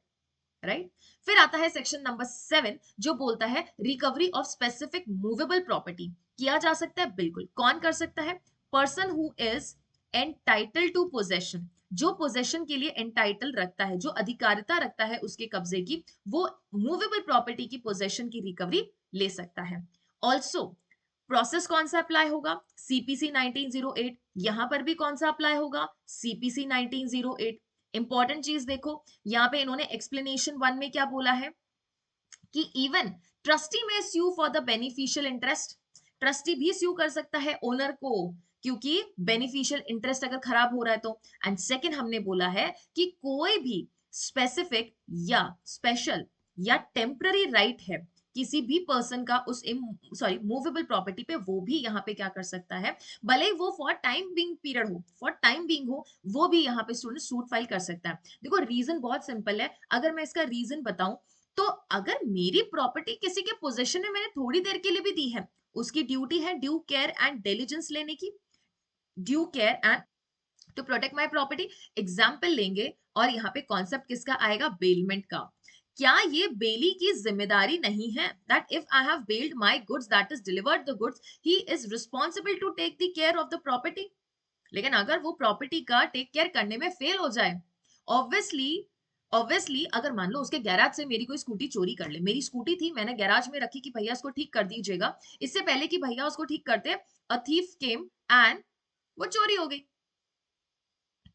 right? फिर आता है सेक्शन नंबर 7 जो बोलता है recovery of specific movable property. किया जा सकता है, बिल्कुल। कौन कर सकता है? Person who is entitle to possession, जो पोजेशन के लिए एंटाइटल रखता है, जो अधिकारिता रखता है उसके कब्जे की, वो मूवेबल प्रॉपर्टी की पोजेशन की रिकवरी ले सकता है। ऑल्सो प्रोसेस कौन सा अप्लाई होगा? सीपीसी 1908। यहां पर भी कौन सा अप्लाई होगा? सीपीसी 1908। इंपॉर्टेंट चीज देखो, यहाँ पे इन्होंने एक्सप्लेनेशन 1 में क्या बोला है कि even trustee may sue for the beneficial interest, trustee भी स्यू कर सकता है ओनर को, क्योंकि बेनिफिशियल इंटरेस्ट अगर खराब हो रहा है तो। एंड सेकंड हमने बोला है कि कोई भी स्पेसिफिक या स्पेशल या टेम्पररी राइट है किसी भी पर्सन का उस मूवेबल प्रॉपर्टी पे, वो भी यहाँ पे क्या कर सकता है, भले ही वो फॉर टाइम बिंग पीरियड हो, फॉर टाइम बिंग हो, वो भी यहाँ पे स्टूडेंट सूट फाइल कर सकता है। देखो रीजन बहुत सिंपल है, अगर मैं इसका रीजन बताऊं तो अगर मेरी प्रॉपर्टी किसी के पोजीशन में मैंने थोड़ी देर के लिए भी दी है, उसकी ड्यूटी है ड्यू केयर एंड डिलिजेंस लेने की, due care and to protect my property. Example लेंगे और यहाँ पे कॉन्सेप्ट किसका आएगा, बेलमेंट का। क्या ये बेली की जिम्मेदारी नहीं है that if I have bailed my goods that is delivered the goods, he is responsible to take the care of the property. लेकिन अगर वो प्रॉपर्टी का टेक केयर करने में फेल हो जाए, ऑब्वियसली ऑब्वियसली अगर मान लो उसके गैराज से मेरी कोई स्कूटी चोरी कर ले, मेरी स्कूटी थी, मैंने गैराज में रखी कि भैया इसको ठीक कर दीजिएगा, इससे पहले कि भैया उसको ठीक करते अ थीफ केम एंड वो चोरी हो गई,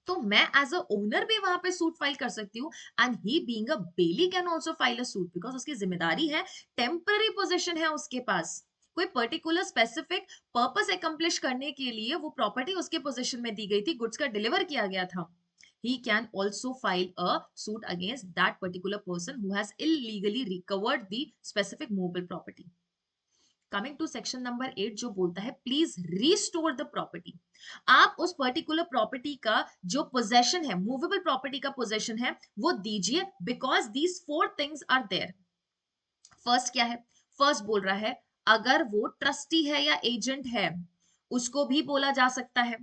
तो मैं एज अ ओनर भी वहां पे सूट फाइल कर सकती हूँ। And he being a bailee can also file a suit, because उसकी जिम्मेदारी है, टेम्पररी पोजीशन है उसके पास, कोई पर्टिकुलर स्पेसिफिक पर्पस एकम्प्लिश करने के लिए वो प्रॉपर्टी उसके पोजीशन में दी गई थी, गुड्स का डिलीवर किया गया था। he can also file a suit against that particular person who has illegally recovered the specific movable property. Coming to section number 8 जो बोलता है प्लीज रिस्टोर द प्रॉपर्टी। आप उस पर्टिकुलर प्रॉपर्टी का जो पोजेशन है, मूवेबल प्रॉपर्टी का possession है, वो दीजिए, because these 4 things are there. First क्या है, फर्स्ट बोल रहा है अगर वो ट्रस्टी है या एजेंट है, उसको भी बोला जा सकता है,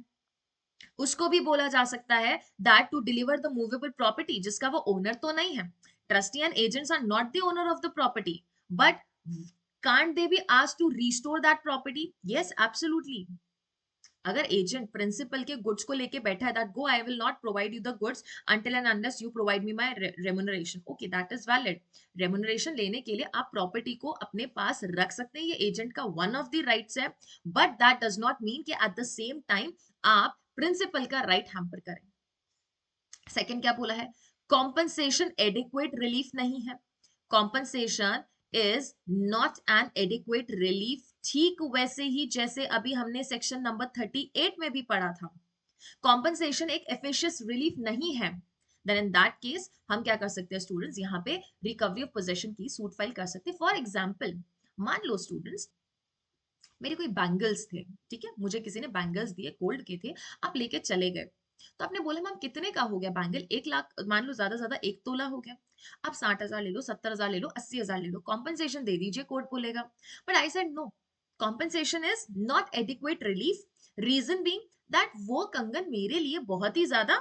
उसको भी बोला जा सकता है that to deliver the movable property, जिसका वो ओनर तो नहीं है। Trustee and agents are not the owner of the property, but can't they be asked to restore that property? Yes, absolutely. अगर एजेंट प्रिंसिपल के गुड्स को लेके बैठा है that go I will not provide you the goods until and unless you provide me my remuneration, okay that is valid. Remuneration लेने के लिए आप प्रॉपर्टी को अपने पास रख सकते हैं, ये एजेंट का वन ऑफ द राइट्स है, but that does not mean कि एट द सेम टाइम आप प्रिंसिपल का राइट हैम्पर करें। सेकेंड क्या बोला है, कॉम्पनसेशन एडिक्वेट रिलीफ नहीं है, compensation is not an adequate relief, ठीक वैसे ही जैसे अभी हमने सेक्शन नंबर 38 में भी पढ़ा था, कॉम्पनसेशन एक एफिशिएंट रिलीफ नहीं है। देन इन दैट केस हम क्या कर सकते हैं स्टूडेंट्स, यहाँ पे रिकवरी ऑफ पोजेशन की सूट फाइल कर सकते हैं। फॉर एग्जाम्पल मान लो स्टूडेंट्स मेरे कोई बैंगल्स थे, ठीक है, मुझे किसी ने बैंगल्स दिए, गोल्ड के थे, आप लेके चले गए, तो आपने बोला मैम कितने का हो गया बैंगल, 1 लाख, मान लो ज्यादा 1 तोला हो गया, आप 60,000 ले लो, 70,000 ले लो, 80,000 ले लो, कॉम्पनसेशन दे दीजिए, कोर्ट बोलेगा। But I said no, compensation is not adequate relief, reason being that वो कंगन मेरे लिए बहुत ही ज्यादा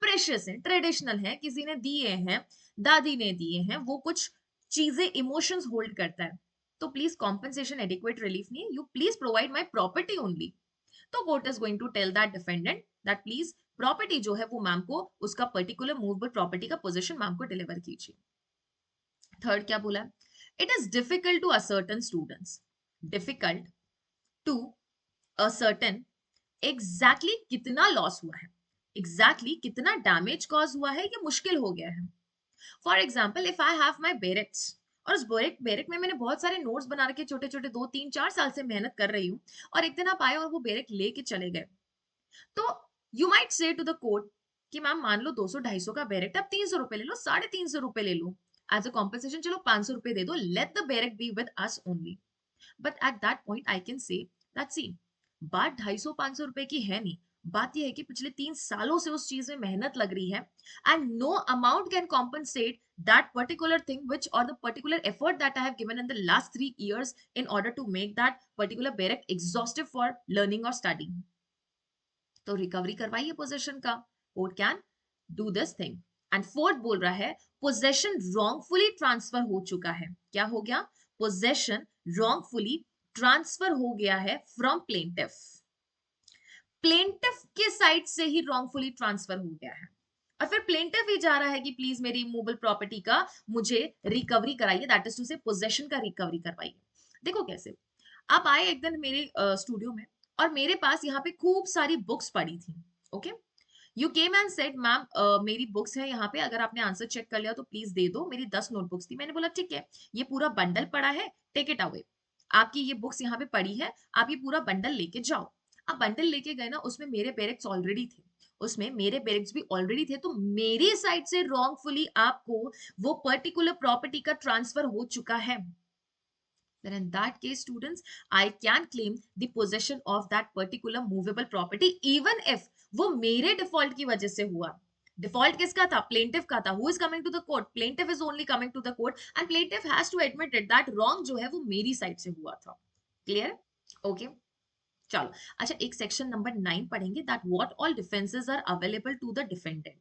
प्रेशियस है, ट्रेडिशनल है, किसी ने दिए हैं, दादी ने दिए हैं, वो कुछ चीजें इमोशंस होल्ड करता है, तो प्लीज कॉम्पनसेशन एडिक्वेट रिलीफ नहीं है, you please provide my property only. तो court is going to tell that defendant that please property जो है वो मैम को, उसका पर्टिकुलर मूवेबल प्रॉपर्टी का पोजीशन मैम को डिलीवर कीजिए। थर्ड क्या बोला, it is difficult to ascertain students, difficult to ascertain exactly कितना लॉस हुआ है, एग्जैक्टली कितना डैमेज कॉज हुआ है, ये मुश्किल हो गया है। For example if I have my barracks, और उस बेरेक में मैंने बहुत सारे नोट्स बना रखे, छोटे छोटे, 2 3 4 साल से मेहनत कर रही हूँ, और एक दिन आप आए और वो बेरेक लेके चले गए, तो you might say to the court कि मैम मान लो 200 250 का बेरेक, आप 300 रुपए ले लो, 350 रुपए ले लो, एज अ कॉम्पनसेशन चलो 500 रुपए दे दो, let the barrack be with us only. But at that point I can say that see, बात 250 500 रुपए की है नहीं, बात यह है कि पिछले 3 सालों से उस चीज में मेहनत लग रही है, and no amount can compensate that particular thing which और the particular effort that I have given in the last 3 years in order to make that particular barrack exhaustive for learning or studying। तो recovery करवाइए possession का, court can do this thing. And fourth बोल रहा है possession wrongfully transfer हो चुका है, क्या हो गया, पोजेशन रॉन्गफुली ट्रांसफर हो गया है फ्रॉम प्लेंटिफ, प्लेंटिफ के साइड से ही रॉन्गफुली ट्रांसफर हो गया है, और फिर प्लेंटिफ ही जा रहा है कि प्लीज मेरी मूवेबल प्रॉपर्टी का मुझे रिकवरी कराइए, दैट इज टू से पोजेशन का रिकवरी करवाइए। देखो कैसे, आप आए एक दिन मेरे स्टूडियो में, और मेरे पास यहाँ पे खूब सारी बुक्स पड़ी थी, okay, you came and said ma'am मेरी बुक्स है यहाँ पे, अगर आपने आंसर चेक कर लिया तो प्लीज दे दो, मेरी 10 नोटबुक्स थी। मैंने बोला ठीक है, ये पूरा बंडल पड़ा है, टेक इट अवे, आपकी ये बुक्स यहाँ पे पड़ी है, आप ये पूरा बंडल लेके जाओ। अब बंडल लेके गए ना, उसमें मेरे पेरेंट्स ऑलरेडी थे, उसमें मेरे पेरेंट्स भी ऑलरेडी थे, तो मेरी साइड से रॉन्गफुली आपको वो पर्टिकुलर प्रॉपर्टी का ट्रांसफर हो चुका है। Then in that case, students, I can claim the possession of that particular movable property even if वो मेरे डिफॉल्ट की वजह से हुआ। डिफॉल्ट किसका था? प्लेंटिफ का था। Who is coming to the court? Plaintiff is only coming to the court and plaintiff has to admit it that wrong जो है वो मेरी साइड से हुआ था। क्लियर? ओके, चलो। अच्छा, एक सेक्शन नंबर 9 पढ़ेंगे, that what all defences are available to the defendant.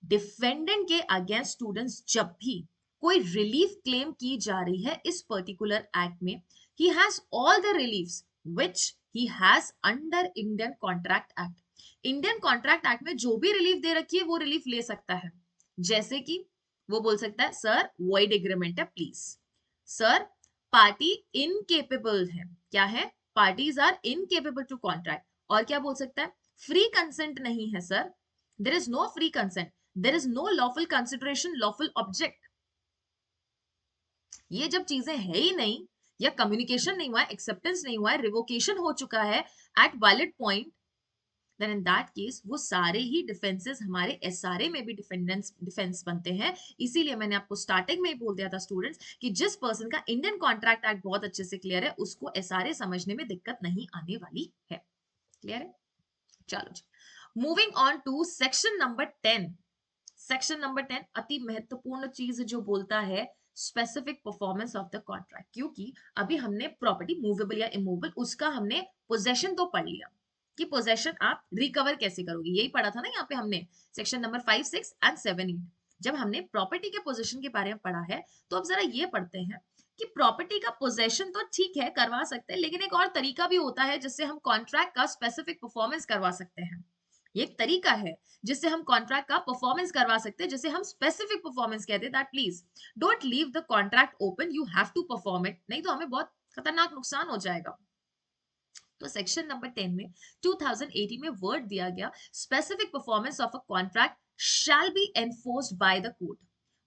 Defendant के अगेंस्ट स्टूडेंट्स जब भी कोई रिलीफ क्लेम की जा रही है इस पर्टिकुलर एक्ट में, he has all the reliefs which he has under Indian contract act. Indian contract act में जो भी रिलीफ दे रखी है वो रिलीफ ले सकता है। जैसे कि वो बोल सकता है सर वॉइड एग्रीमेंट है प्लीज, सर पार्टी इनकेपेबल है, क्या है? Parties are incapable to contract. और क्या बोल सकता है? फ्री कंसेंट नहीं है sir, there is no free consent, there is no lawful consideration, lawful object. ये जब चीजें है ही नहीं, या कम्युनिकेशन नहीं हुआ है, एक्सेप्टेंस नहीं हुआ है, रिवोकेशन हो चुका है at valid point, then in that case वो सारे ही डिफेंसेस हमारे एसआरए में भी डिफेंस बनते हैं। इसीलिए मैंने आपको स्टार्टिंग में ही बोल दिया था स्टूडेंट्स कि जिस पर्सन का इंडियन कॉन्ट्रैक्ट एक्ट बहुत अच्छे से क्लियर है उसको एसआरए समझने में दिक्कत नहीं आने वाली है। क्लियर है? चलो जी, moving on to section number 10। Section number 10 अति महत्वपूर्ण चीज जो बोलता है specific performance of the contract, क्योंकि अभी हमने प्रॉपर्टी मूवेबल या इमूवेबल उसका हमने पोजेशन तो पढ़ लिया कि पोजेशन आप रिकवर कैसे करोगे, यही पढ़ा था ना यहाँ पे हमने सेक्शन नंबर 5, 6 एंड 7, 8। जब हमने प्रॉपर्टी के पोजेशन के बारे में पढ़ा है तो अब जरा ये पढ़ते हैं कि प्रॉपर्टी का पोजेशन तो ठीक है करवा सकते हैं, लेकिन एक और तरीका भी होता है जिससे हम कॉन्ट्रैक्ट का स्पेसिफिक परफॉर्मेंस करवा सकते हैं। ये एक तरीका है जिससे हम कॉन्ट्रैक्ट का परफॉर्मेंस करवा सकते हैं, जिसे हम स्पेसिफिक परफॉर्मेंस कहते हैं। That please don't leave the contract open, you have to perform it, नहीं तो हमें बहुत खतरनाक नुकसान हो जाएगा। तो सेक्शन नंबर 10 में 2018 में वर्ड दिया गया specific performance of a contract shall be enforced bye the court.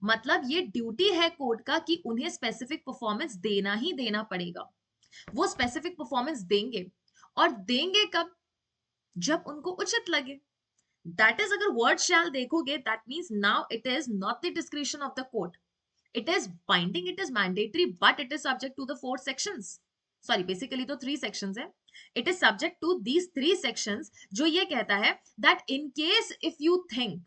मतलब ये ड्यूटी है कोर्ट का कि उन्हें स्पेसिफिक परफॉर्मेंस देना ही देना पड़ेगा। वो स्पेसिफिक परफॉर्मेंस देंगे, और देंगे कब? जब उनको उचित लगे। दैट इज, अगर वर्ड शैल देखोगे that means now it is not the description of the court, it is binding, it is mandatory, but it is subject to the 4 sections. Sorry, basically तो 3 सेक्शंस है। It is subject to these 3 sections, जो ये कहता है that in case if you think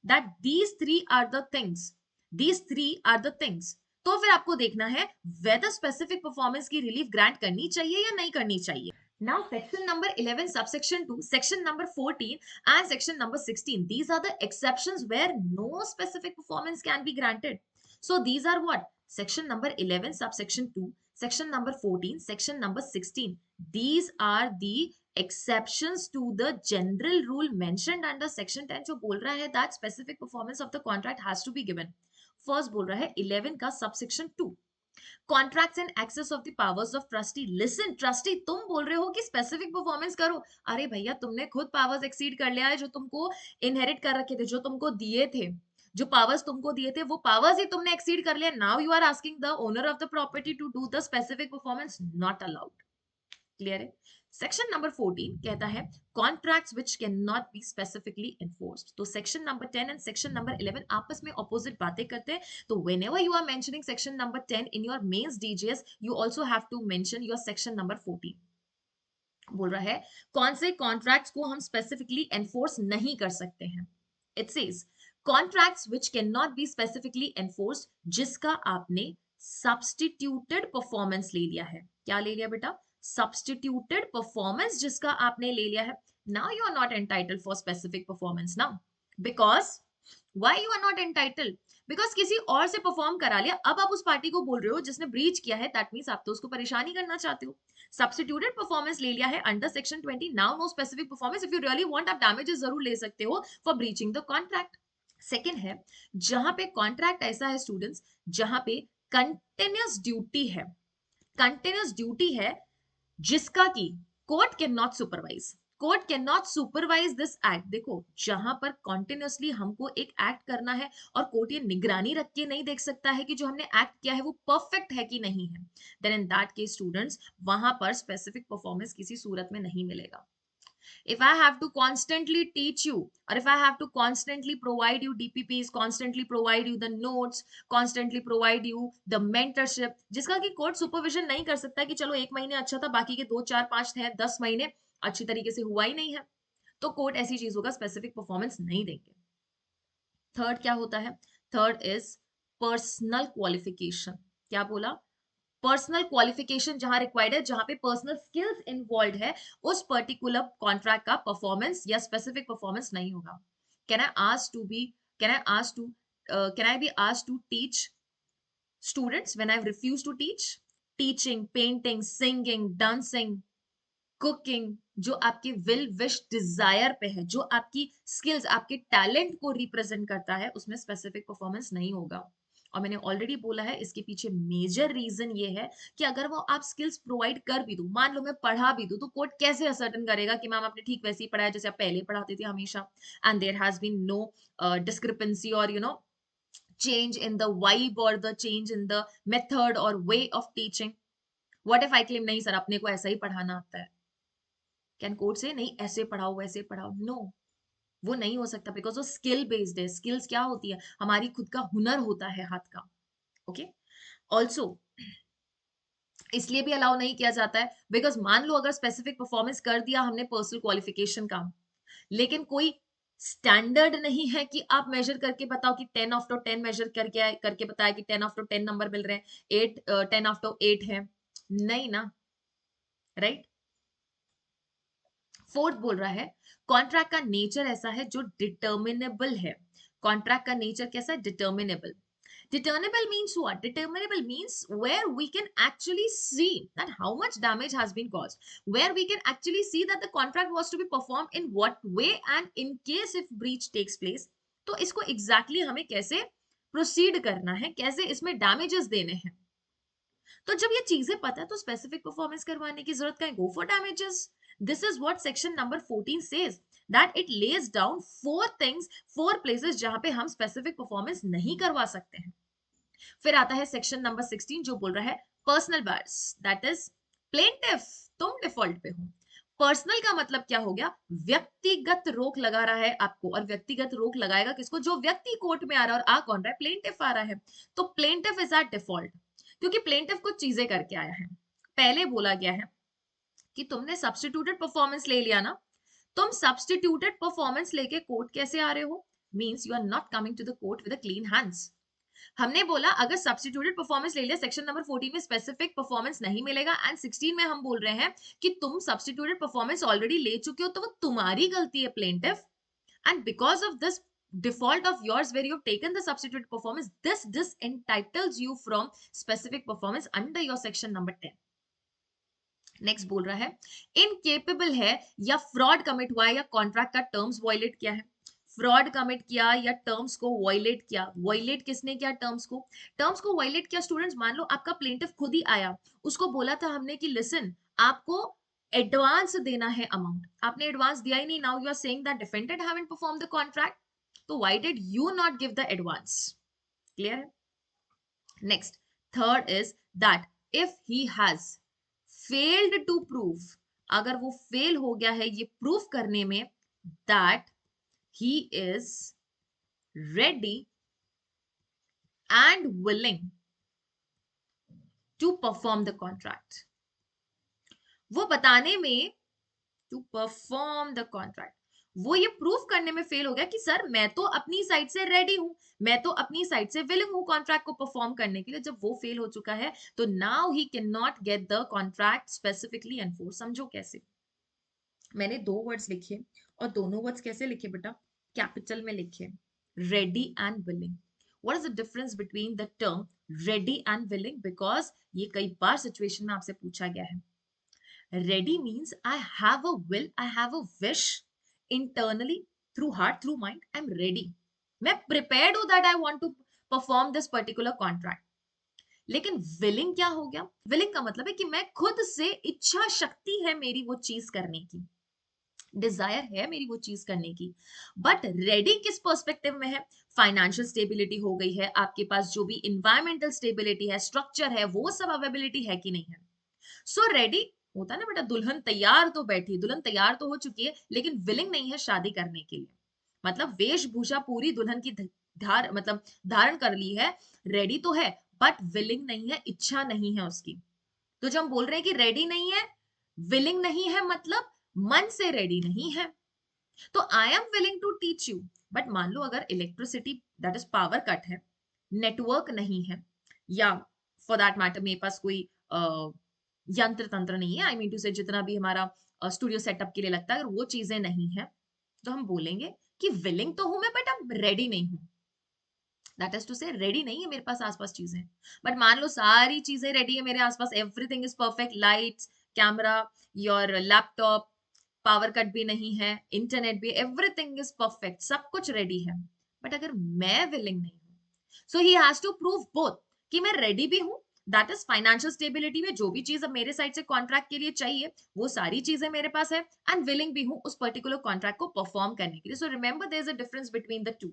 that these 3 are the things, these 3 are the things, तो फिर आपको देखना है whether specific performance की रिलीफ ग्रांट करनी चाहिए या नहीं करनी चाहिए। Now section number 11 subsection 2, section number 14 and section number 16, these are the exceptions where no specific performance can be granted. So these are what? Section number 11 subsection 2, section number 14, section number 16, these are the exceptions to the general rule mentioned under section 10, जो बोल रहा है that specific performance of the contract has to be given. First बोल रहा है 11 का subsection 2, contracts and excess of the powers of trustee. Listen trustee, तुम बोल रहे हो कि स्पेसिफिक परफॉर्मेंस करो, अरे भैया तुमने खुद पावर्स एक्सीड कर लिया है जो तुमको इनहेरिट कर रखे थे, जो तुमको दिए थे, जो पावर्स तुमको दिए थे वो पावर्स ही तुमने एक्सीड कर लिया। Now you are asking the owner of the property to do the specific performance, not allowed. Clear है? सेक्शन नंबर 14 कहता है contracts which can not be specifically enforced. तो section number 10 and section number 11 आपस में opposite बातें करते हैं। तो whenever you are mentioning section number 10 in your mains DGS, you also have to mention your section number 14। बोल रहा है कौन से कॉन्ट्रैक्ट्स को हम स्पेसिफिकली एनफोर्स नहीं कर सकते हैं। It says contracts which can not be specifically enforced, जिसका आपने सब्स्टिट्यूटेड परफॉर्मेंस ले लिया है। क्या ले लिया बेटा? substituted performance, जिसका आपने ले लिया है। now you are not entitled for specific performance now, because why you are not entitled? because किसी और से परफॉर्म करा लिया, अब आप उस पार्टी को बोल रहे हो जिसने ब्रीच किया है, दैट मींस आप तो उसको परेशानी करना चाहते हो। सब्स्टिट्यूटेड परफॉर्मेंस ले लिया है under section 20, now no specific performance. If you really want आप डैमेजेस जरूर ले सकते हो for breaching the contract. Second है जहां पे कॉन्ट्रैक्ट ऐसा है स्टूडेंट्स जहां पे कंटिन्यूस ड्यूटी है, कंटिन्यूस ड्यूटी है जिसका की court can not supervise. Court can not supervise this act. देखो, जहां पर कॉन्टिन्यूसली हमको एक एक्ट करना है और कोर्ट ये निगरानी रख के नहीं देख सकता है कि जो हमने एक्ट किया है वो परफेक्ट है कि नहीं है, then in that case students, वहां पर स्पेसिफिक परफॉर्मेंस किसी सूरत में नहीं मिलेगा। If I have to constantly teach you, or if I have to constantly provide you DPPs, constantly provide you the notes, constantly provide you the mentorship, जिसका कि court supervision नहीं कर सकता कि चलो 1 महीने अच्छा था, बाकी के 2 4 5 है 10 महीने अच्छी तरीके से हुआ ही नहीं है, तो कोर्ट ऐसी चीजों का स्पेसिफिक परफॉर्मेंस नहीं देंगे। थर्ड क्या होता है? Third is personal qualification. क्या बोला? पर्सनल क्वालिफिकेशन जहां रिक्वायर्ड है, जहां पे पर्सनल स्किल्स इन्वॉल्व है, उस पर्टिकुलर कॉन्ट्रैक्ट का परफॉर्मेंस या स्पेसिफिक परफॉर्मेंस नहीं होगा। Can I ask to be can I ask to can I be ask to teach students when I refuse to teach? Teaching, painting, singing, dancing, cooking, जो आपके will wish Dzire पे है, जो आपकी skills, आपके talent को represent करता है, उसमें स्पेसिफिक परफॉर्मेंस नहीं होगा। और मैंने ऑलरेडी बोला है, इसके पीछे मेजर रीजन ये है कि अगर वो आप स्किल्स प्रोवाइड कर भी दो, मान लो मैं पढ़ा भी दूं, तो कोर्ट कैसे असर्टन करेगा कि मैम आपने ठीक वैसे ही पढ़ाया जैसे आप पहले पढ़ाते थे हमेशा, and there has been no discrepancy और change in the vibe or the change in the method or way of teaching? What if I claim नहीं सर अपने को ऐसा ही पढ़ाना आता है? कैन कोर्ट से नहीं ऐसे पढ़ाओ वैसे पढ़ाओ? नो, वो नहीं हो सकता, बिकॉज वो स्किल बेस्ड है। स्किल्स क्या होती है? हमारी खुद का हुनर होता है हाथ का। ओके, ऑल्सो इसलिए भी अलाउ नहीं किया जाता है बिकॉज मान लो अगर स्पेसिफिक परफॉर्मेंस कर दिया हमने पर्सनल क्वालिफिकेशन का, लेकिन कोई स्टैंडर्ड नहीं है कि आप मेजर करके बताओ कि 10 आउट ऑफ 10 मेजर करके बताया कि 10 आउट ऑफ 10 नंबर मिल रहे हैं, 10 आउट ऑफ 8 है, नहीं ना, राइट? फोर्थ बोल रहा है कॉन्ट्रैक्ट का नेचर ऐसा है जो डिटर्मिनेबल है। कॉन्ट्रैक्ट का नेचर कैसा है? Determinable. Determinable means what? Determinable means where we can actually see that how much damage has been caused, where we can actually see that the contract was to be performed in what way, and in case if breach takes place, तो इसको exactly हमें कैसे proceed करना है, कैसे इसमें damages देने हैं। तो जब ये चीजें पता है तो स्पेसिफिक परफॉर्मेंस करवाने की जरूरत क्या है? Go for damages. This is what section number 14 says, that it lays down 4 things, 4 places जहां पे हम स्पेसिफिक परफॉर्मेंस नहीं करवा सकते हैं। फिर आता है सेक्शन नंबर 16 जो बोल रहा है personal bars, that is plaintiff, तुम डिफॉल्ट पे हो। पर्सनल का मतलब क्या हो गया? व्यक्तिगत रोक लगा रहा है आपको, और व्यक्तिगत रोक लगाएगा किसको? जो व्यक्ति कोर्ट में आ रहा है, और आ कौन रहा है? प्लेंटिफ आ रहा है। तो प्लेंटिफ इज एट डिफॉल्ट, क्योंकि प्लेंटिफ कुछ चीजें करके आया है। पहले बोला गया है कि तुमने सब्स्टिट्यूटेड परफॉर्मेंस ले लिया ना, तुम सब्स्टिट्यूटेड परफॉर्मेंस लेके कोर्ट कैसे आ रहे हो? Means you are not coming to the court with a clean hands. हमने बोला अगर सब्स्टिट्यूटेड परफॉर्मेंस ले लिया, सेक्शन नंबर 14 में स्पेसिफिक परफॉर्मेंस नहीं मिलेगा, एंड 16 में हम बोल रहे हैं कि तुम सब्स्टिट्यूटेड परफॉर्मेंस ऑलरेडी ले चुके हो, तो वो तुम्हारी गलती है plaintiff, and because of this default of yours where you've taken the substitute performance, this disentitles you from specific performance under your section number 10। Next बोल रहा है इनकेपेबल है या फ्रॉड कमिट हुआ है या कॉन्ट्रैक्ट का टर्म्स वायलेट किया है। फ्रॉड कमिट किया या टर्म्स को वायलेट किया। वायलेट किसने किया? टर्म्स को। टर्म्स को वायलेट किया स्टूडेंट्स, मान लो आपका प्लेंटिफ खुद ही आया, उसको बोला था हमने कि लिसन आपको एडवांस देना है अमाउंट, आपने एडवांस दिया ही नहीं, now you are saying that defendant haven't perform the contract, तो why did you not give the advance? Clear है? Next, third is that if he has failed to prove, अगर वो फेल हो गया है ये प्रूफ करने में that he is ready and willing to perform the contract, वो बताने में to perform the contract, वो ये प्रूफ करने में फेल हो गया कि सर मैं तो अपनी साइड से रेडी हूं, मैं तो अपनी साइड से विलिंग हूं कॉन्ट्रैक्ट को परफॉर्म करने के लिए, जब वो फेल हो चुका है तो now he can not get the contract specifically enforce. समझो कैसे? मैंने 2 वर्ड्स लिखे, और दोनों वर्ड्स कैसे लिखे बेटा? कैपिटल में लिखे, ready and willing। what is the difference between the term ready and willing? because ये कई बार सिचुएशन में आपसे पूछा गया है। ready means I have a will, I have a wish internally, through heart, through mind, I'm ready, मैं prepared हूं that I want to perform this particular contract। लेकिन willing क्या हो गया? willing का मतलब है कि मैं खुद से इच्छा शक्ति है मेरी वो चीज करने की। डिजायर है मेरी वो चीज करने की, बट रेडी किस पर्सपेक्टिव में है? फाइनेंशियल स्टेबिलिटी हो गई है, आपके पास जो भी इन्वायरमेंटल स्टेबिलिटी है, स्ट्रक्चर है, वो सब अवेलेबिलिटी है कि नहीं है? सो रेडी होता है ना बेटा, दुल्हन तैयार तो बैठी, दुल्हन तैयार तो हो चुकी है, लेकिन विलिंग नहीं है शादी करने के लिए। मतलब वेशभूषा पूरी दुल्हन की मतलब धारण कर ली है, रेडी तो है, बट विलिंग नहीं है, इच्छा नहीं है उसकी। तो जब हम बोल रहे हैं कि रेडी नहीं है, विलिंग नहीं है, मतलब मन से रेडी नहीं है। तो I am willing to teach you, but मान लो अगर electricity that is power cut है, नेटवर्क नहीं है, या फॉर दैट मैटर मेरे पास कोई यंत्र तंत्र नहीं है, आई मीन टू से जितना भी हमारा स्टूडियो सेटअप के लिए लगता है, अगर वो चीजें नहीं है, तो हम बोलेंगे कि विलिंग तो हूं मैं, बट अब रेडी नहीं हूं। दैट इज टू से रेडी नहीं है मेरे पास आसपास चीजें, बट मान लो सारी चीजें रेडी है मेरे आसपास, everything is perfect, lights, camera, your laptop, power cut भी नहीं है, इंटरनेट भी, एवरीथिंग इज परफेक्ट, सब कुछ रेडी है, बट अगर मैं विलिंग नहीं हूं, so he has to prove both कि मैं रेडी भी हूं, दैट इज फाइनेंशियल स्टेबिलिटी में जो भी चीज अब मेरे साइड से कॉन्ट्रैक्ट के लिए चाहिए वो सारी चीजें मेरे पास है, एंड विलिंग भी हूं उस पर्टिकुलर कॉन्ट्रैक्ट को परफॉर्म करने के लिए। So remember there is a difference between the two.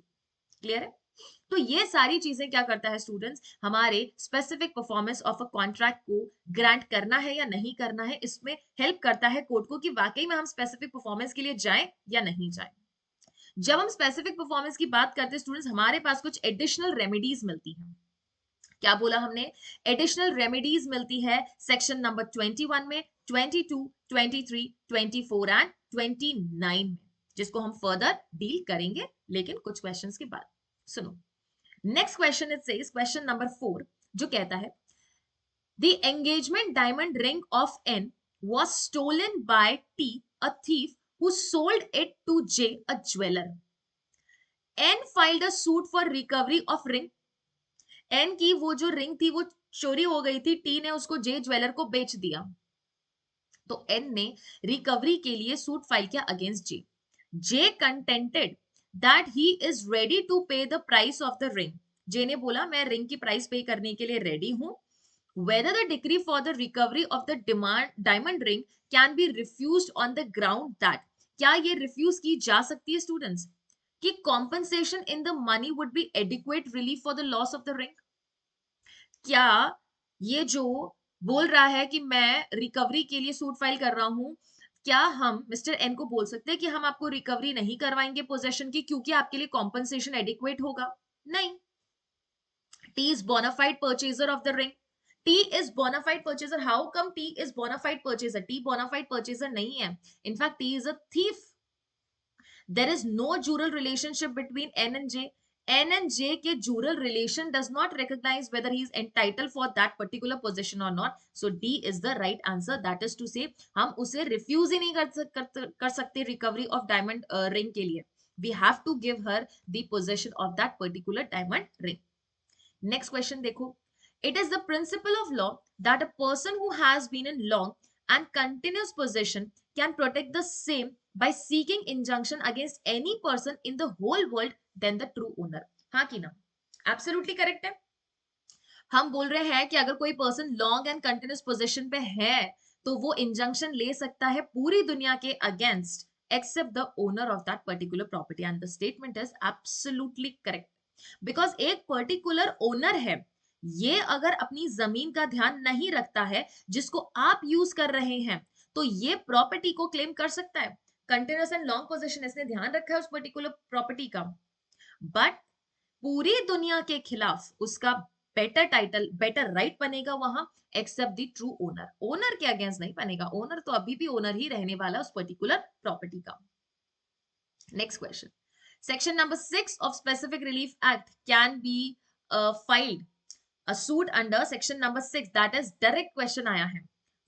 Clear है? तो ये सारी चीजें क्या करता है स्टूडेंट्स, हमारे specific performance of a contract को ग्रांट करना है या नहीं करना है, इसमें हेल्प करता है कोर्ट को कि वाकई में हम स्पेसिफिक परफॉर्मेंस के लिए जाएं या नहीं जाएं। जब हम स्पेसिफिक परफॉर्मेंस की बात करते हैं स्टूडेंट्स, हमारे पास कुछ एडिशनल रेमेडीज मिलती हैं। क्या बोला हमने? एडिशनल रेमेडीज मिलती है सेक्शन नंबर 21 में, 22, 23, 24 एंड 29 में, जिसको हम फर्दर डील करेंगे लेकिन कुछ क्वेश्चंस के बाद। सुनो, next question it says, question number 4 जो कहता है the engagement diamond ring of an was stolen by T, a thief who sold it to J, a jeweler. N filed a suit for recovery of ring. N की वो जो ring थी वो चोरी हो गई थी, टी ने उसको जे ज्वेलर को बेच दिया, तो एन ने रिकवरी के लिए सूट फाइल किया against J. J contended that he is ready to pay the price of the ring. J ने बोला मैं रिंग की प्राइस पे करने के लिए रेडी हूं। whether the decree for the recovery of the diamond ring can be refused on the ground that, क्या ये रिफ्यूज की जा सकती है स्टूडेंट्स, कि compensation in the money would be adequate relief for the loss of the ring? क्या ये जो बोल रहा है कि मैं रिकवरी के लिए सूट फाइल कर रहा हूं, क्या हम मिस्टर एन को बोल सकते हैं कि हम आपको रिकवरी नहीं करवाएंगे पोजेशन की क्योंकि आपके लिए कॉम्पनसेशन एडिक्वेट होगा? नहीं। T is bona fide purchaser of the ring. T is bona fide purchaser. How come T is bona fide purchaser? T bona fide purchaser नहीं है. In fact, T is a thief. There is no jural relationship between N and J. N and J के jural relation does not recognize whether he is entitled for that particular position or not. So D is the right answer. That is to say, हम उसे refuse ही नहीं कर सकते recovery of diamond ring के लिए. We have to give her the possession of that particular diamond ring. Next question देखो. It is the principle of law that a person who has been in long and continuous possession can protect the same by seeking injunction against any person in the whole world than the true owner. हाँ कि ना? Absolutely correct है। हम बोल रहे हैं कि अगर कोई person long and continuous position पे है तो वो इंजंक्शन ले सकता है पूरी दुनिया के against except the owner of that particular property, and the statement is absolutely correct. Because एक पर्टिकुलर ओनर है, ये अगर अपनी जमीन का ध्यान नहीं रखता है जिसको आप यूज कर रहे हैं, तो ये प्रॉपर्टी को क्लेम कर सकता है। कंटिन्यूस एंड लॉन्ग पोजीशन इसने ध्यान रखा है उस पर्टिकुलर प्रॉपर्टी का, बट पूरी दुनिया के खिलाफ उसका बेटर टाइटल, बेटर राइट बनेगा वहां, except the true owner. Owner के अगेंस्ट नहीं बनेगा, ओनर तो अभी भी ओनर ही रहने वाला उस पर्टिकुलर प्रॉपर्टी का। Next question, section number 6 of specific relief act can be filed a suit under section number 6, that is direct question आया है,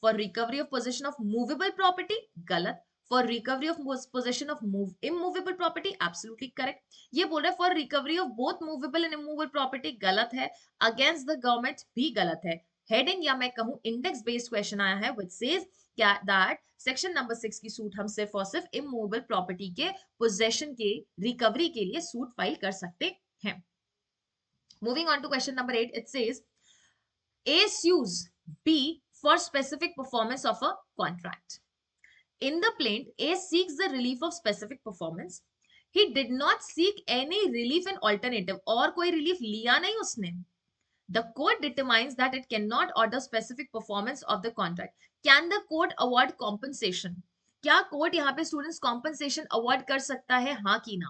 for recovery of position of movable property, गलत। For recovery of position of immovable property, absolutely correct. ये बोल रहा है for recovery of both movable and immovable property, गलत है। Against the government भी गलत है। हेडिंग या मैं कहूं इंडेक्स बेस्ड क्वेश्चन आया है व्हिच सेज क्या दैट सेक्शन नंबर 6 की सूट हम सिर्फ और सिर्फ इमूवेबल प्रॉपर्टी के पोजेशन के रिकवरी के लिए सूट फाइल कर सकते हैं। Moving on to question number 8, it says A sues B for specific performance of a contract. In the plaint, A seeks the relief of specific performance. He did not seek any relief in alternative. और कोई relief लिया नहीं उसने. The court determines that it cannot order specific performance of the contract. Can the court award compensation? क्या court यहाँ पे students compensation award कर सकता है, हाँ कि ना?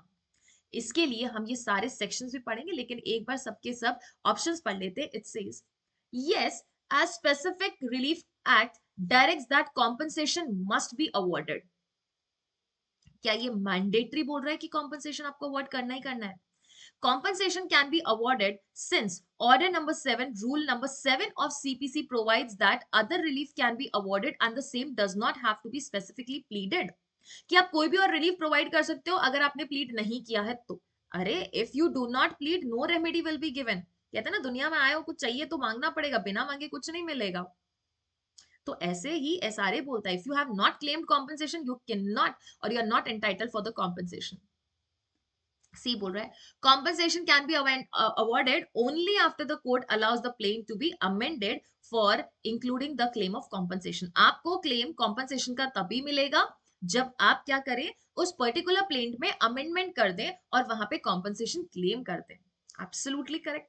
इसके लिए हम ये सारे सेक्शंस भी पढ़ेंगे, लेकिन एक बार सबके सब ऑप्शंस पढ़ लेते हैं. It says yes, as specific relief act directs that compensation must be awarded. क्या ये मैंडेटरी बोल रहा है कि कॉम्पनसेशन आपको अवार्ड करना ही करना है? Compensation can be awarded since Order number 7, Rule number 7 of CPC provides that other relief can be awarded and the same does not have to be specifically pleaded. कि आप कोई भी और रिलीफ प्रोवाइड कर सकते हो अगर आपने प्लीड नहीं किया है तो. अरे if you do not plead no remedy will be given. कहते हैं ना, दुनिया में आए हो कुछ चाहिए तो मांगना पड़ेगा, बिना मांगे कुछ नहीं मिलेगा. तो ऐसे ही एसआरए बोलता है, if you have not claimed compensation you can not और you are not entitled for the compensation. See बोल रहा है compensation can be awarded only after the court allows the claim to be amended for including the claim of compensation. आपको claim compensation का तभी मिलेगा जब आप क्या करें, उस पर्टिकुलर प्लेंट में अमेंडमेंट कर दें और वहां पे कॉम्पनसेशन क्लेम कर दें. Absolutely correct.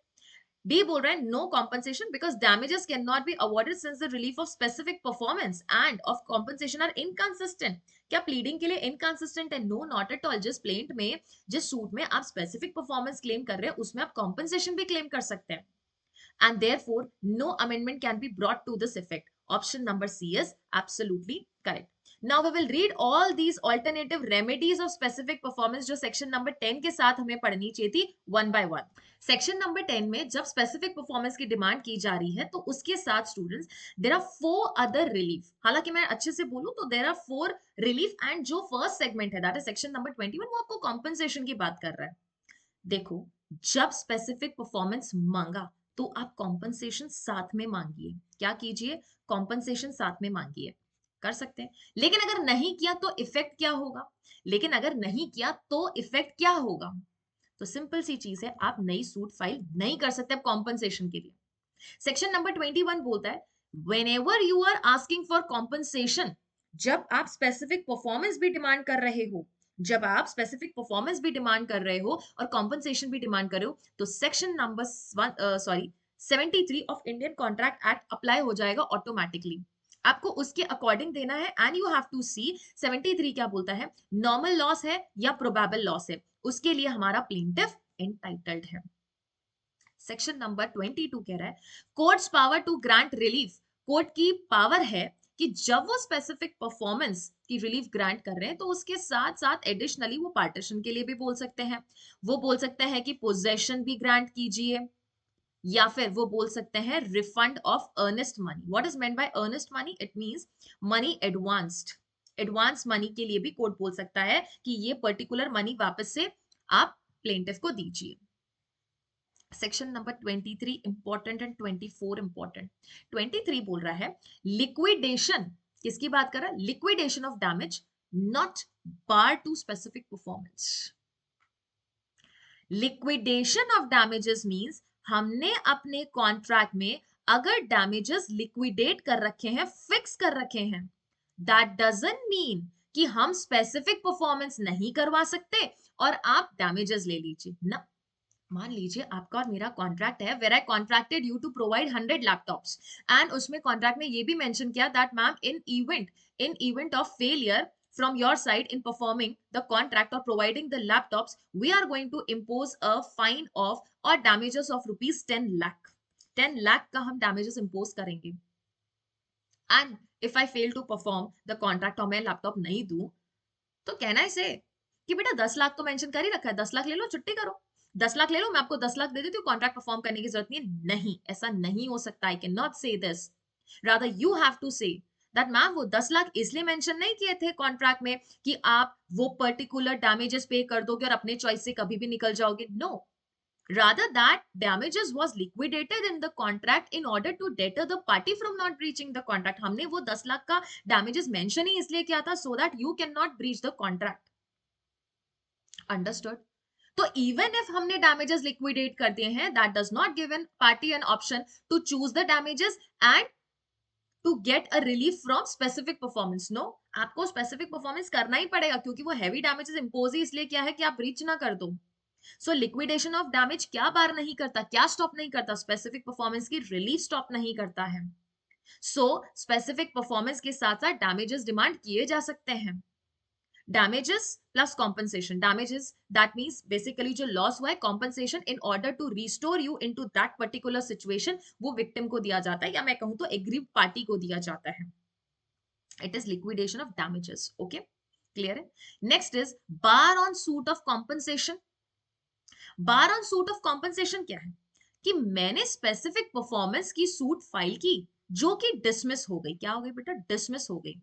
डी बोल रहा है no compensation because damages can not be awarded since the relief of specific performance and of compensation are inconsistent. क्या प्लीडिंग के लिए इनकंसिस्टेंट है? No, not at all. जिस प्लेंट में, जिस सूट में आप स्पेसिफिक परफॉर्मेंस क्लेम कर रहे हैं उसमें आप कॉम्पनसेशन भी क्लेम कर सकते हैं. And therefore no amendment can be brought to this effect. Option number C is absolutely correct. Now we will read all these alternative remedies of specific performance जो section number 10 के साथ हमें पढ़नी चाहिए थी one by one. Section number 10 में जब specific performance की डिमांड की जा रही है तो उसके साथ students there are 4 other relief. हालांकि मैं अच्छे से बोलूं तो there are 4 relief and जो first segment है that is section number 21 वो आपको compensation की बात कर रहा है. देखो, जब स्पेसिफिक परफॉर्मेंस मांगा तो आप कॉम्पनसेशन साथ में मांगिए. क्या कीजिए? कॉम्पनसेशन साथ में मांगिए. कर सकते हैं. लेकिन अगर नहीं किया तो इफेक्ट क्या होगा? लेकिन अगर नहीं किया तो इफेक्ट क्या होगा? तो सिंपल सी चीज है, आप नई सूट फाइल नहीं कर सकते आप कॉम्पनसेशन के लिए. सेक्शन नंबर 21 बोलता है whenever you are asking for compensation, जब आप स्पेसिफिक परफॉर्मेंस भी डिमांड कर रहे हो, जब आप स्पेसिफिक परफॉर्मेंस भी डिमांड कर रहे हो और कॉम्पनसेशन भी डिमांड कर रहे हो तो section number 73 of Indian contract act apply हो जाएगा ऑटोमेटिकली. आपको उसके अकॉर्डिंग देना है एंड यू हैव टू सी 73 क्या बोलता है, नॉर्मल लॉस है या प्रोबेबल लॉस है, उसके लिए हमारा प्लेंटिफ एंटाइटल्ड है. सेक्शन नंबर 22 कह रहा है court's power to grant relief. Court की पावर है कि जब वो स्पेसिफिक परफॉर्मेंस की रिलीफ ग्रांट कर रहे हैं तो उसके साथ साथ एडिशनली वो पार्टीशन के लिए भी बोल सकते हैं. वो बोल सकते हैं कि पोजेशन भी ग्रांट कीजिए, या फिर वो बोल सकते हैं refund of earnest money. What is meant by earnest money? It means money advanced. Advance money के लिए भी कोर्ट बोल सकता है कि ये पर्टिकुलर मनी वापस से आप प्लेंटिफ को दीजिए. Section number 23 important and 24 important. 23 बोल रहा है लिक्विडेशन. किसकी बात कर रहा है? Liquidation of damage not bar to specific performance. Liquidation of damages means हमने अपने कॉन्ट्रैक्ट में अगर डैमेजेस लिक्विडेट कर रखे हैं, फिक्स कर रखे हैं, दैट डजंट मीन कि हम स्पेसिफिक परफॉर्मेंस नहीं करवा सकते और आप डैमेजेस ले लीजिए ना. मान लीजिए आपका और मेरा कॉन्ट्रैक्ट है where I contracted you to provide 100 laptops and उसमें कॉन्ट्रैक्ट में ये भी मेंशन किया that ma'am in event of failure from your side in performing the contract or providing the laptops we are going to impose a fine of or damages of rupees 10 lakh. 10 lakh का हम damages impose करेंगे and if I fail to perform the contract और मैं laptop नहीं दूं तो कहना इसे कि बेटा 10 लाख तो मेंशन कर ही रखा है, 10 लाख ले लो, छुट्टी करो. 10 लाख ले लो, मैं आपको 10 लाख दे देती हूँ, कॉन्ट्रैक्ट परफॉर्म करने की जरूरत नहीं है. नहीं, ऐसा नहीं हो सकता. I can not say this. Rather you have to say that ma'am वो 10 लाख इसलिए मेंशन नहीं किए थे कॉन्ट्रैक्ट में कि आप वो पर्टिकुलर डैमेजेस पे कर दोगे और अपने चॉइस से कभी भी निकल जाओगे. No, rather that damages was liquidated in the contract in order to deter the party from not breaching the contract. हमने वो 10 लाख का damages mention ही इसलिए किया था so that you cannot breach the contract. Understood? तो इवन इफ हमने damages liquidate कर दिए हैं that does not give an party an option to choose the damages and to get a relief from specific performance? No, आपको specific performance करना ही पड़ेगा, क्योंकि वो हैवी डैमेजेस इंपोज ही इसलिए किया है कि आप ब्रीच ना कर दो। सो लिक्विडेशन ऑफ डैमेज क्या बार नहीं करता, क्या स्टॉप नहीं करता? स्पेसिफिक परफॉर्मेंस की रिलीफ स्टॉप नहीं करता है। सो स्पेसिफिक परफॉर्मेंस के साथ साथ डैमेजेस डिमांड किए जा सकते हैं। Damages plus compensation, damages that means basically जो लॉस हुआ है, compensation in order to restore you into that particular situation, वो विक्टिम को दिया जाता है, या मैं कहूं तो एग्रीव पार्टी को दिया जाता है। It is liquidation of damages. Okay, clear है? Next is bar on suit of compensation. Bar on suit of compensation क्या है? कि मैंने स्पेसिफिक परफॉर्मेंस की सूट फाइल की जो कि डिसमिस हो गई। क्या हो गई बेटा? डिसमिस हो गई।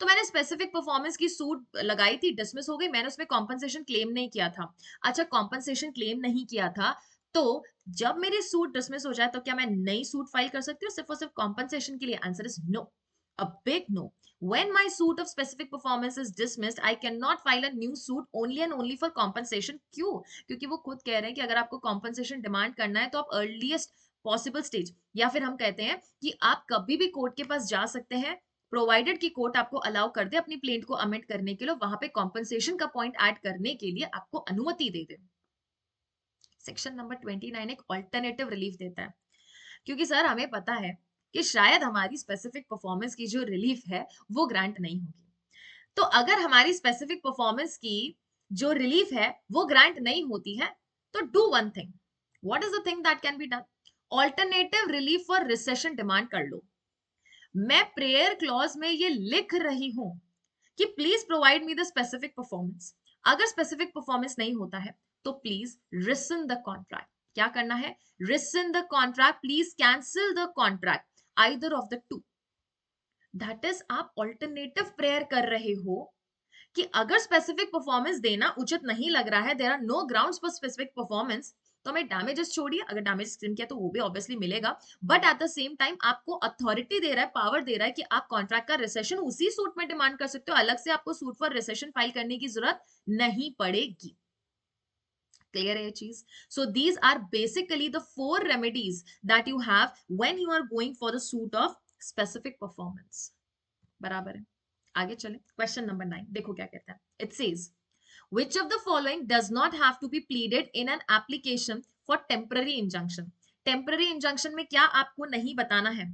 तो मैंने स्पेसिफिक परफॉर्मेंस की सूट लगाई थी, डिसमिस हो गई, मैंने उसमें कॉम्पनसेशन क्लेम नहीं किया था। अच्छा, कॉम्पनसेशन क्लेम नहीं किया था, तो जब मेरी सूट डिसमिस हो जाए तो क्या मैं नई सूट फाइल कर सकती हूँ सिर्फ और सिर्फ कॉम्पनसेशन के लिए? Answer is no, a big no. When my suit of specific performance is dismissed, I cannot file a new suit only and only for compensation. क्यों? क्योंकि वो खुद कह रहे हैं कि अगर आपको compensation demand करना है तो आप earliest possible stage, या फिर हम कहते हैं कि आप कभी भी कोर्ट के पास जा सकते हैं, प्रोवाइडेड कि कोर्ट आपको अलाउ कर दे अपनी प्लेंट को अमेंड करने के लिए, वहां पे कॉम्पनसेशन का पॉइंट ऐड करने के लिए आपको अनुमति दे दे। सेक्शन नंबर 29 एक ऑल्टरनेटिव रिलीफ देता है, क्योंकि सर हमें पता है कि शायद हमारी स्पेसिफिक परफॉर्मेंस की जो रिलीफ है वो ग्रांट नहीं होगी। तो अगर हमारी स्पेसिफिक परफॉर्मेंस की जो रिलीफ है वो ग्रांट नहीं होती है, तो do one thing. What is the thing that can be done? Alternative relief for recession demand कर लो। मैं प्रेयर क्लॉज में ये लिख रही हूं कि please provide me the specific performance. अगर स्पेसिफिक परफॉर्मेंस नहीं होता है तो प्लीज रिसन द कॉन्ट्रैक्ट। क्या करना है? Risen the contract, please cancel the contract, either of the two. That is आप ऑल्टरनेटिव प्रेयर कर रहे हो कि अगर स्पेसिफिक परफॉर्मेंस देना उचित नहीं लग रहा है, there are no grounds for specific performance, तो हमें डैमेजेस छोड़िए, अगर डैमेज क्लेम किया तो वो भी ऑब्वियसली मिलेगा, but at the same time आपको अथॉरिटी दे रहा है, पावर दे रहा है कि आप कॉन्ट्रैक्ट का रिसेशन उसी सूट में डिमांड कर सकते हो, अलग से आपको सूट फॉर रिसेशन फाइल करने की जरूरत नहीं पड़ेगी। क्लियर है ये चीज? So these are basically the 4 remedies that you have when you are going for the suit of specific performance. बराबर है? आगे चले, क्वेश्चन नंबर 9 देखो क्या कहता है। It says which of the following does not have to be pleaded in an application for temporary injunction? temporary injunction में क्या आपको नहीं बताना है?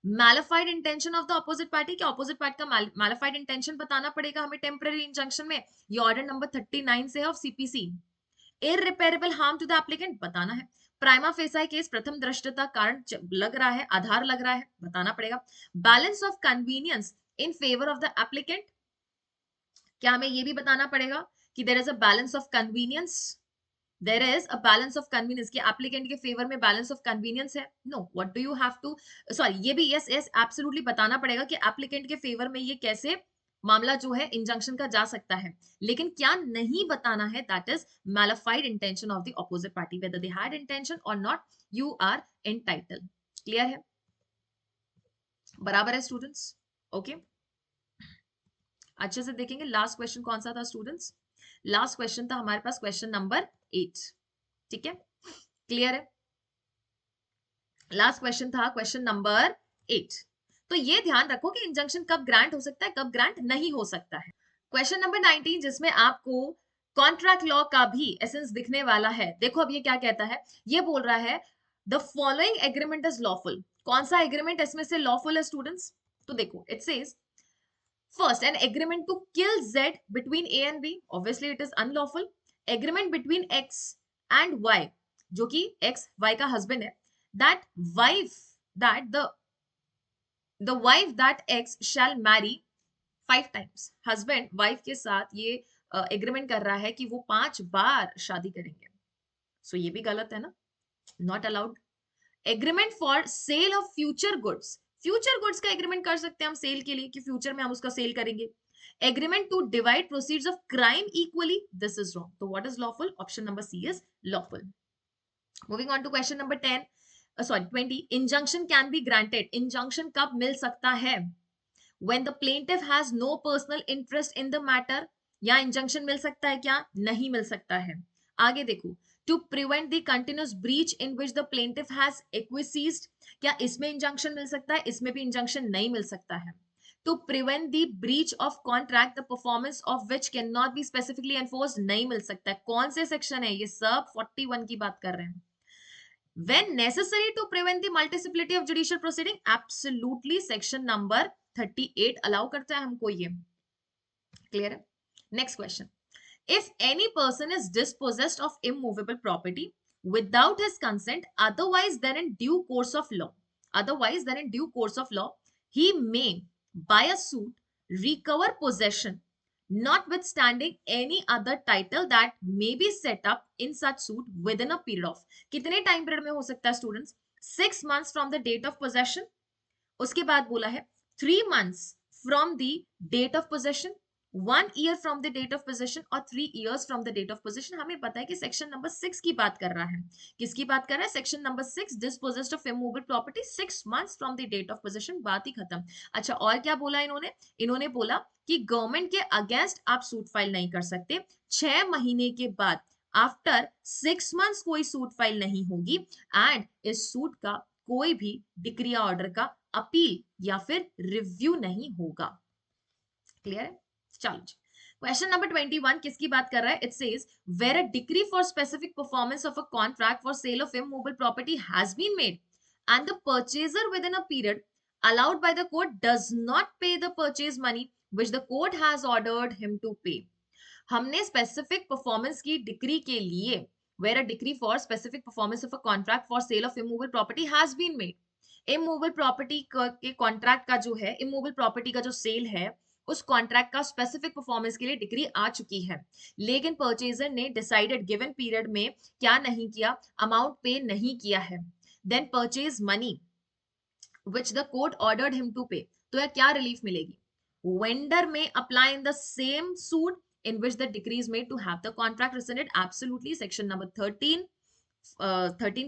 Mala fide intention of the opposite party, क्या ऑपोजिट पार्टी का मैलिफाइड इंटेंशन बताना पड़ेगा हमें टेम्पररी इंजंक्शन में? ये ऑर्डर नंबर 39 से of CPC. Irreparable harm to the applicant बताना है। प्राइमा फेसाई केस, प्रथम दृष्टता कारण लग रहा है, आधार लग रहा है, बताना पड़ेगा। Balance of convenience in favour of the applicant, क्या हमें ये भी बताना पड़ेगा कि there is a balance of convenience? There is a balance of convenience, कि एप्लीकेंट के फेवर में बैलेंस ऑफ कन्वीनियंस है? No, what do you have to, sorry ये भी यस यस एब्सोल्युटली बताना पड़ेगा कि एप्लीकेंट के फेवर में ये कैसे मामला जो है इंजंक्शन का जा सकता है। लेकिन क्या नहीं बताना है? That is malafide intention of the opposite party, whether they had intention और not, you are entitled. Clear है? बराबर है स्टूडेंट्स? ओके, अच्छे से देखेंगे। लास्ट क्वेश्चन कौन सा था स्टूडेंट्स? लास्ट क्वेश्चन था हमारे पास क्वेश्चन नंबर 8। ठीक है, क्लियर है? लास्ट क्वेश्चन था क्वेश्चन नंबर 8। तो ये ध्यान रखो कि इंजंक्शन कब ग्रांट हो सकता है, कब ग्रांट नहीं हो सकता है। क्वेश्चन नंबर 19 जिसमें आपको कॉन्ट्रैक्ट लॉ का भी एसेंस दिखने वाला है। देखो अब ये क्या कहता है, ये बोल रहा है the following agreement is lawful. कौन सा एग्रीमेंट इसमें से लॉफुल है स्टूडेंट्स? तो देखो it says first, an agreement to kill Z between A and B. Obviously, it is unlawful. Agreement between X and Y, जो कि X Y का husband है. That the wife that X shall marry 5 times. Husband wife के साथ ये agreement कर रहा है कि वो 5 बार शादी करेंगे. So ये भी गलत है ना? Not allowed. Agreement for sale of future goods, future goods का एग्रीमेंट कर सकते हैं हम सेल के लिए कि फ्यूचर में हम उसका सेल करेंगे। Agreement to divide proceeds of crime equally, this is wrong. तो what is lawful? Option number C is lawful. Moving on to question number 20, injunction can be granted. Injunction कब मिल सकता है? When the plaintiff has no personal interest in the matter. या injunction मिल सकता है क्या? नहीं मिल सकता है। आगे देखो, to prevent the continuous breach in which the plaintiff has acquiesced, क्या इसमें इंजंक्शन मिल सकता है? इसमें भी इंजंक्शन नहीं मिल सकता है। To prevent the breach of contract the performance of which can not be specifically enforced नहीं मिल सकता है। कौन से सेक्शन है ये? सब 41 की बात कर रहे हैं। When necessary to prevent the multiplicity of judicial proceeding, absolutely section number 38 allow करता है हमको ये। Clear है? Next question. If any person is dispossessed of immovable property without his consent, otherwise than in due course of law, he may, by a suit, recover possession, notwithstanding any other title that may be set up in such suit within a period of, कितने time period में हो सकता है students? 6 months from the date of possession. उसके बाद बोला है 3 months from the date of possession, 1 year from the date of possession और 3 years from the date of possession. हमें पता है कि सेक्शन नंबर 6 की बात कर रहा है। किसकी बात कर रहा है? Section number 6, dispossessed of immovable property 6 months from the date of possession। बात ही खत्म। अच्छा, और क्या बोला इन्होंने बोला कि गवर्नमेंट के अगेंस्ट आप सूट फाइल नहीं कर सकते। 6 महीने के बाद आफ्टर 6 months कोई सूट फाइल नहीं होगी एंड इस सूट का कोई भी डिक्री या ऑर्डर का अपील या फिर रिव्यू नहीं होगा। क्लियर है? चलो जी, क्वेश्चन नंबर 21 किसकी बात कर रहा है? It says where a decree for specific performance of a contract for sale of immovable property has been made and the purchaser within a period allowed by the court does not pay the purchase money which the court has ordered him to pay. हमने specific performance की decree के लिए where a decree for specific performance of a contract for sale of immovable property has been made. Immovable property के contract का जो है, immovable property का जो सेल है, उस कॉन्ट्रैक्ट का स्पेसिफिक परफॉर्मेंस के लिए डिग्री आ चुकी है, लेकिन परचेजर ने डिसाइडेड गिवन पीरियड में क्या नहीं किया? अमाउंट पे नहीं किया है। Then purchase money which the court ordered him to pay. तो यह क्या रिलीफ मिलेगी? वेंडर में apply in the same suit in which the decree is made to have the contract rescinded. Absolutely, section number 13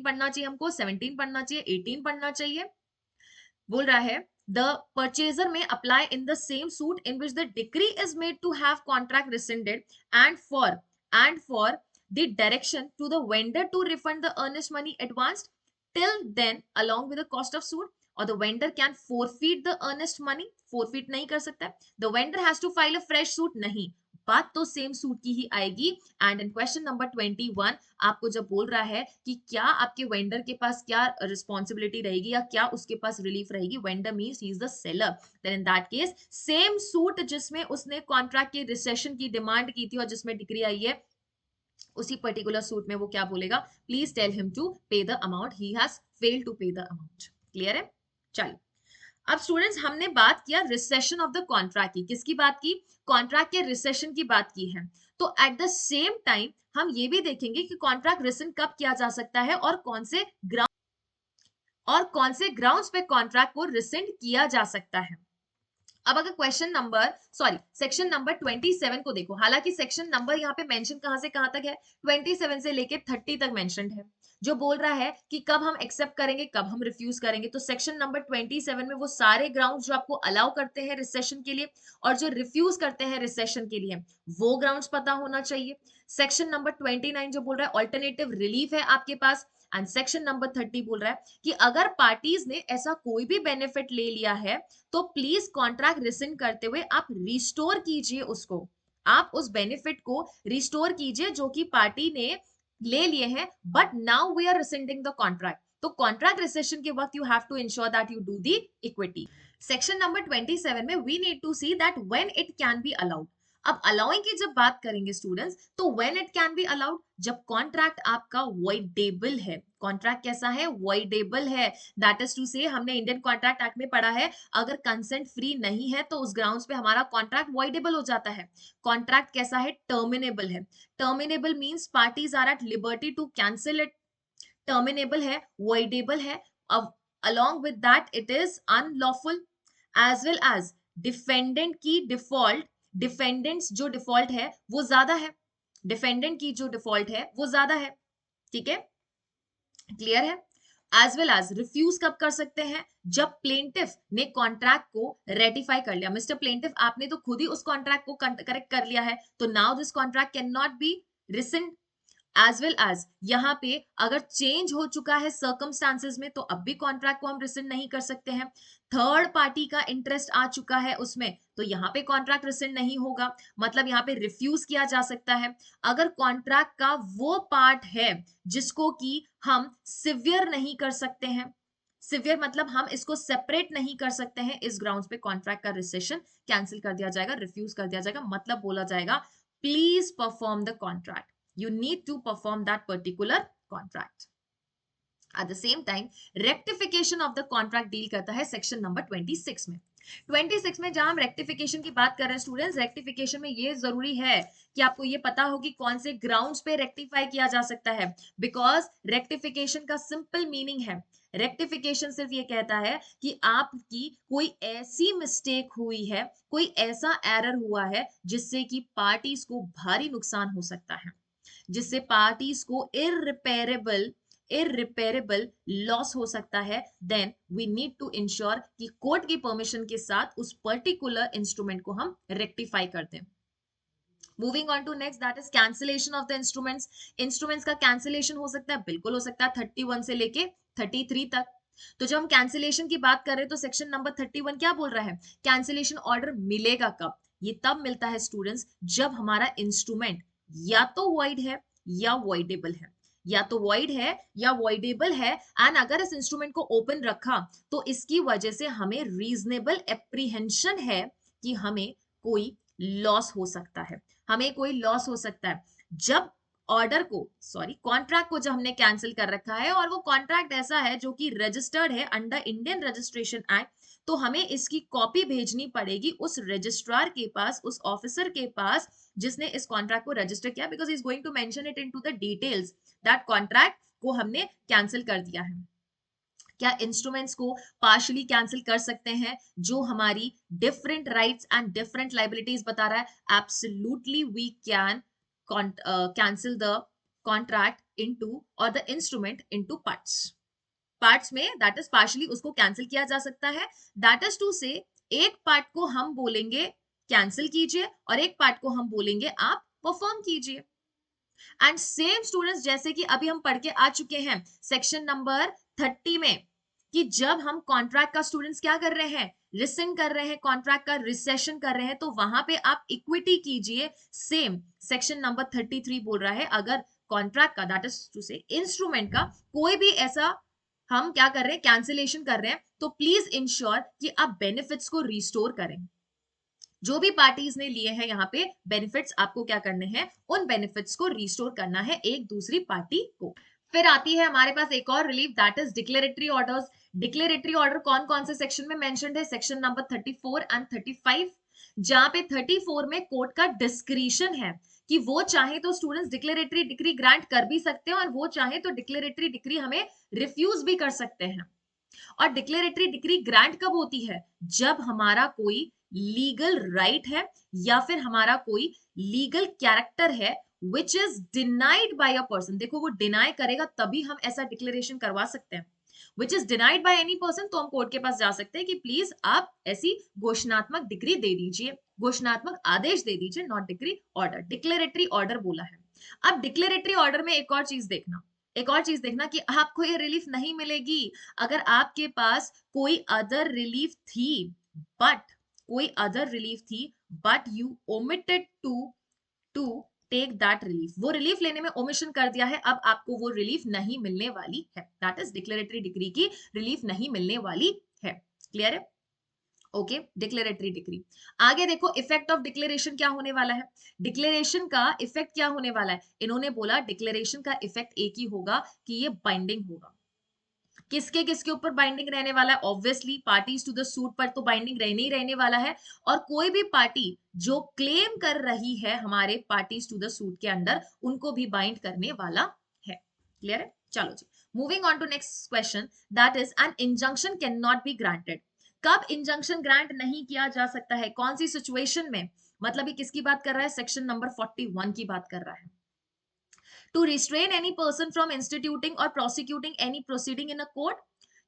पढ़ना चाहिए हमको, 17 पढ़ना चाहिए, 18 पढ़ना चाहिए। बोल रहा है the purchaser may apply in the same suit in which the decree is made to have contract rescinded and for the direction to the vendor to refund the earnest money advanced till then along with the cost of suit, or the vendor can forfeit the earnest money. forfeit नहीं कर सकता है। the vendor has to file a fresh suit नहीं, बात तो same suit की ही आएगी। And in question number 21 आपको जब बोल रहा है कि क्या आपके वेंडर के पास क्या रिस्पॉन्सिबिलिटी रहेगी या क्या उसके पास रिलीफ रहेगी, vendor means he is the seller, then in that case same suit जिसमें उसने कॉन्ट्रैक्ट के रिसेशन की डिमांड की थी और जिसमें डिक्री आई है, उसी पर्टिकुलर सूट में वो क्या बोलेगा? Please tell him to pay the amount, he has failed to pay the amount. Clear है? चलिए, अब स्टूडेंट्स हमने बात किया रिसेशन ऑफ द कॉन्ट्रैक्ट की। किसकी बात की? कॉन्ट्रैक्ट के रिसेशन की बात की है। तो एट द सेम टाइम हम ये भी देखेंगे कि कॉन्ट्रैक्ट रिसेशन कब किया जा सकता है और कौन से ग्राउंड्स पे कॉन्ट्रैक्ट को रिसेंड किया जा सकता है। अब अगर सेक्शन नंबर 27 को देखो, हालांकि सेक्शन नंबर यहाँ पे मेंशन कहां से कहां तक है? 27 से लेके 30 तक मेंशन्ड है, जो बोल रहा है कि कब हम एक्सेप्ट करेंगे, कब हम रिफ्यूज करेंगे। तो सेक्शन नंबर 27 में वो सारे ग्राउंड्स जो आपको अलाउ करते हैं रिसेशन के लिए और जो रिफ्यूज करते हैं रिसेशन के लिए, वो ग्राउंड्स पता होना चाहिए। सेक्शन नंबर 29 जो बोल रहा है ऑल्टरनेटिव रिलीफ है आपके पास, एंड सेक्शन नंबर 30 बोल रहा है कि अगर पार्टीज ने ऐसा कोई भी बेनिफिट ले लिया है तो प्लीज कॉन्ट्रैक्ट रिसेंड करते हुए आप रिस्टोर कीजिए उसको, आप उस बेनिफिट को रिस्टोर कीजिए जो कि पार्टी ने ले लिए हैं, but now we are rescinding the contract. तो कॉन्ट्रैक्ट रिसेशन के वक्त you have to ensure that you do the equity. Section number 27 में we need to see that when it can be allowed. अब allowing की जब बात करेंगे students, तो when it can be allowed, जब कॉन्ट्रैक्ट आपका वॉइडेबल है। कॉन्ट्रैक्ट कैसा है? वॉइडेबल है। दैट इज टू से हमने इंडियन कॉन्ट्रैक्ट एक्ट में पढ़ा है, अगर कंसेंट फ्री नहीं है तो उस ग्राउंड्स पे हमारा कॉन्ट्रैक्ट वॉइडेबल हो जाता है। कॉन्ट्रैक्ट कैसा है? टर्मिनेबल है। Terminable means parties are at liberty to cancel it. Terminable है, वॉइडेबल है, along with that it is unlawful, as well as defendant की डिफॉल्ट, डिफेंडेंट्स जो डिफॉल्ट है वो ज्यादा है, डिफेंडेंट की जो डिफॉल्ट है वो ज्यादा है। ठीक है? क्लियर है? एज वेल एज रिफ्यूज कब कर सकते हैं? जब प्लेंटिफ ने कॉन्ट्रैक्ट को रेटिफाई कर लिया। मिस्टर प्लेंटिफ, आपने तो खुद ही उस कॉन्ट्रैक्ट को करेक्ट कर लिया है, तो now this contract can not be rescind as well as यहाँ पे अगर चेंज हो चुका है सर्कमस्टांसेस में तो अब भी कॉन्ट्रैक्ट को हम रिसेंड नहीं कर सकते हैं। थर्ड पार्टी का इंटरेस्ट आ चुका है उसमें तो यहाँ पे कॉन्ट्रैक्ट रिसेंड नहीं होगा, मतलब यहाँ पे रिफ्यूज किया जा सकता है। अगर कॉन्ट्रैक्ट का वो पार्ट है जिसको कि हम सिवियर नहीं कर सकते हैं, सिवियर मतलब हम इसको सेपरेट नहीं कर सकते हैं, इस ग्राउंड्स पे कॉन्ट्रैक्ट का रिसेशन कैंसिल कर दिया जाएगा, रिफ्यूज कर दिया जाएगा, मतलब बोला जाएगा please perform the contract, you need to perform that particular contract. At the same time, rectification of the contract deal करता है section number 26 में। 26 में जहां हम रेक्टिफिकेशन की बात कर रहे हैं स्टूडेंट्स, रेक्टिफिकेशन में ये जरूरी है कि आपको ये पता हो कि कौन से ग्राउंड्स पे रेक्टिफाई किया जा सकता है, बिकॉज रेक्टिफिकेशन का सिंपल मीनिंग है, रेक्टिफिकेशन सिर्फ ये कहता है कि आपकी कोई ऐसी मिस्टेक हुई है, कोई ऐसा एरर हुआ है जिससे कि पार्टीज को भारी नुकसान हो सकता है, जिससे पार्टीज को इररिपेरेबल लॉस हो सकता है, then we need to ensure कि कोर्ट की परमिशन के साथ उस पर्टिकुलर इंस्ट्रूमेंट को हम रेक्टिफाई कर दें। Moving on to next, that is cancellation of the instruments. Instruments का कैंसिलेशन हो सकता है, बिल्कुल हो सकता है, 31 से लेके 33 तक। तो जब हम कैंसिलेशन की बात कर रहे हैं तो सेक्शन नंबर 31 क्या बोल रहा है, कैंसिलेशन ऑर्डर मिलेगा कब, ये तब मिलता है स्टूडेंट्स जब हमारा इंस्ट्रूमेंट या तो वॉइड है या वॉइडेबल है, या तो वॉइड है या वॉइडेबल है, एंड अगर इस इंस्ट्रूमेंट को ओपन रखा तो इसकी वजह से हमें रीजनेबल एप्रीहेंशन है कि हमें कोई लॉस हो सकता है, हमें कोई लॉस हो सकता है। जब ऑर्डर को कॉन्ट्रैक्ट को जब हमने कैंसिल कर रखा है और वो कॉन्ट्रैक्ट ऐसा है जो कि रजिस्टर्ड है अंडर इंडियन रजिस्ट्रेशन एक्ट, तो हमें इसकी कॉपी भेजनी पड़ेगी उस रजिस्ट्रार के पास, उस ऑफिसर के पास जिसने इस कॉन्ट्रैक्ट को रजिस्टर किया, because is going to mention it into the details that contract को हमने कैंसिल कर दिया है। क्या इंस्ट्रूमेंट्स को पार्शियली कैंसिल कर सकते हैं जो हमारी different rights and different liabilities बता रहा है, absolutely we can cancel the contract into or the instrument into parts में, that is partially उसको कैंसिल किया जा सकता है, that is to say एक पार्ट को हम बोलेंगे कैंसिल कीजिए और एक पार्ट को हम बोलेंगे आप परफॉर्म कीजिए। एंड सेम स्टूडेंट्स जैसे कि अभी हम पढ़ के आ चुके हैं सेक्शन नंबर 30 में कि जब हम कॉन्ट्रैक्ट का स्टूडेंट्स क्या कर रहे हैं, रिसेंड कर रहे हैं, कॉन्ट्रैक्ट का रिसेशन कर रहे हैं, तो वहां पे आप इक्विटी कीजिए। सेम सेक्शन नंबर 33 बोल रहा है अगर कॉन्ट्रैक्ट का दैट इज टू से इंस्ट्रूमेंट का कोई भी ऐसा हम क्या कर रहे हैं, कैंसिलेशन कर रहे हैं, तो प्लीज इंश्योर कि आप बेनिफिट्स को रिस्टोर करें। जो भी पार्टीज ने लिए हैं यहाँ पे बेनिफिट्स, आपको क्या करने हैं, उन बेनिफिट्स को रिस्टोर करना है एक दूसरी पार्टी को। फिर आती है हमारे पास एक और relief, that is declaratory orders. Declaratory order कौन कौन से सेक्शन में मेंशन्ड है, सेक्शन नंबर 34 एंड 35, जहां पे 34 में कोर्ट का डिस्क्रिशन है कि वो चाहे तो स्टूडेंट्स डिक्लेरेटरी डिक्री ग्रांट कर भी सकते हैं और वो चाहे तो डिक्लेरेटरी डिक्री हमें रिफ्यूज भी कर सकते हैं। और डिक्लेरेटरी डिक्री ग्रांट कब होती है, जब हमारा कोई लीगल राइट है या फिर हमारा कोई लीगल कैरेक्टर है which is denied by a person. देखो वो डिनाई करेगा तभी हम ऐसा डिक्लेरेशन करवा सकते हैं, विच is denied by any person, तो हम कोर्ट के पास जा सकते हैं कि प्लीज आप ऐसी घोषणात्मक डिग्री दे दीजिए, घोषणात्मक आदेश दे दीजिए, not degree order, declaratory order बोला है। अब डिक्लेरेटरी ऑर्डर में एक और चीज देखना, एक और चीज देखना कि आपको ये रिलीफ नहीं मिलेगी अगर आपके पास कोई अदर रिलीफ थी, बट कोई अदर रिलीफ थी but you omitted to take that relief, वो रिलीफ लेने में ओमिशन कर दिया है, अब आपको वो रिलीफ नहीं मिलने वाली है, दैट इज डिक्लेरेटरी डिग्री की रिलीफ नहीं मिलने वाली है। क्लियर है? Okay, declaratory degree. आगे देखो इफेक्ट ऑफ डिक्लेरेशन क्या होने वाला है, डिक्लेरेशन का इफेक्ट क्या होने वाला है, इन्होंने बोला डिक्लेरेशन का इफेक्ट एक ही होगा कि ये बाइंडिंग होगा। किसके किसके ऊपर बाइंडिंग रहने वाला है, obviously parties to the suit पर तो बाइंडिंग रहने ही रहने वाला है, और कोई भी पार्टी जो क्लेम कर रही है हमारे पार्टीज टू द सूट के अंडर उनको भी बाइंड करने वाला है। क्लियर है? चलो जी, moving on to next question, that is an injunction can not be granted. कब इंजंक्शन ग्रांट नहीं किया जा सकता है, कौन सी सिचुएशन में, मतलब ये किसकी बात कर रहा है, सेक्शन नंबर 41 की बात कर रहा है। To restrain any person from instituting or prosecuting any proceeding in a court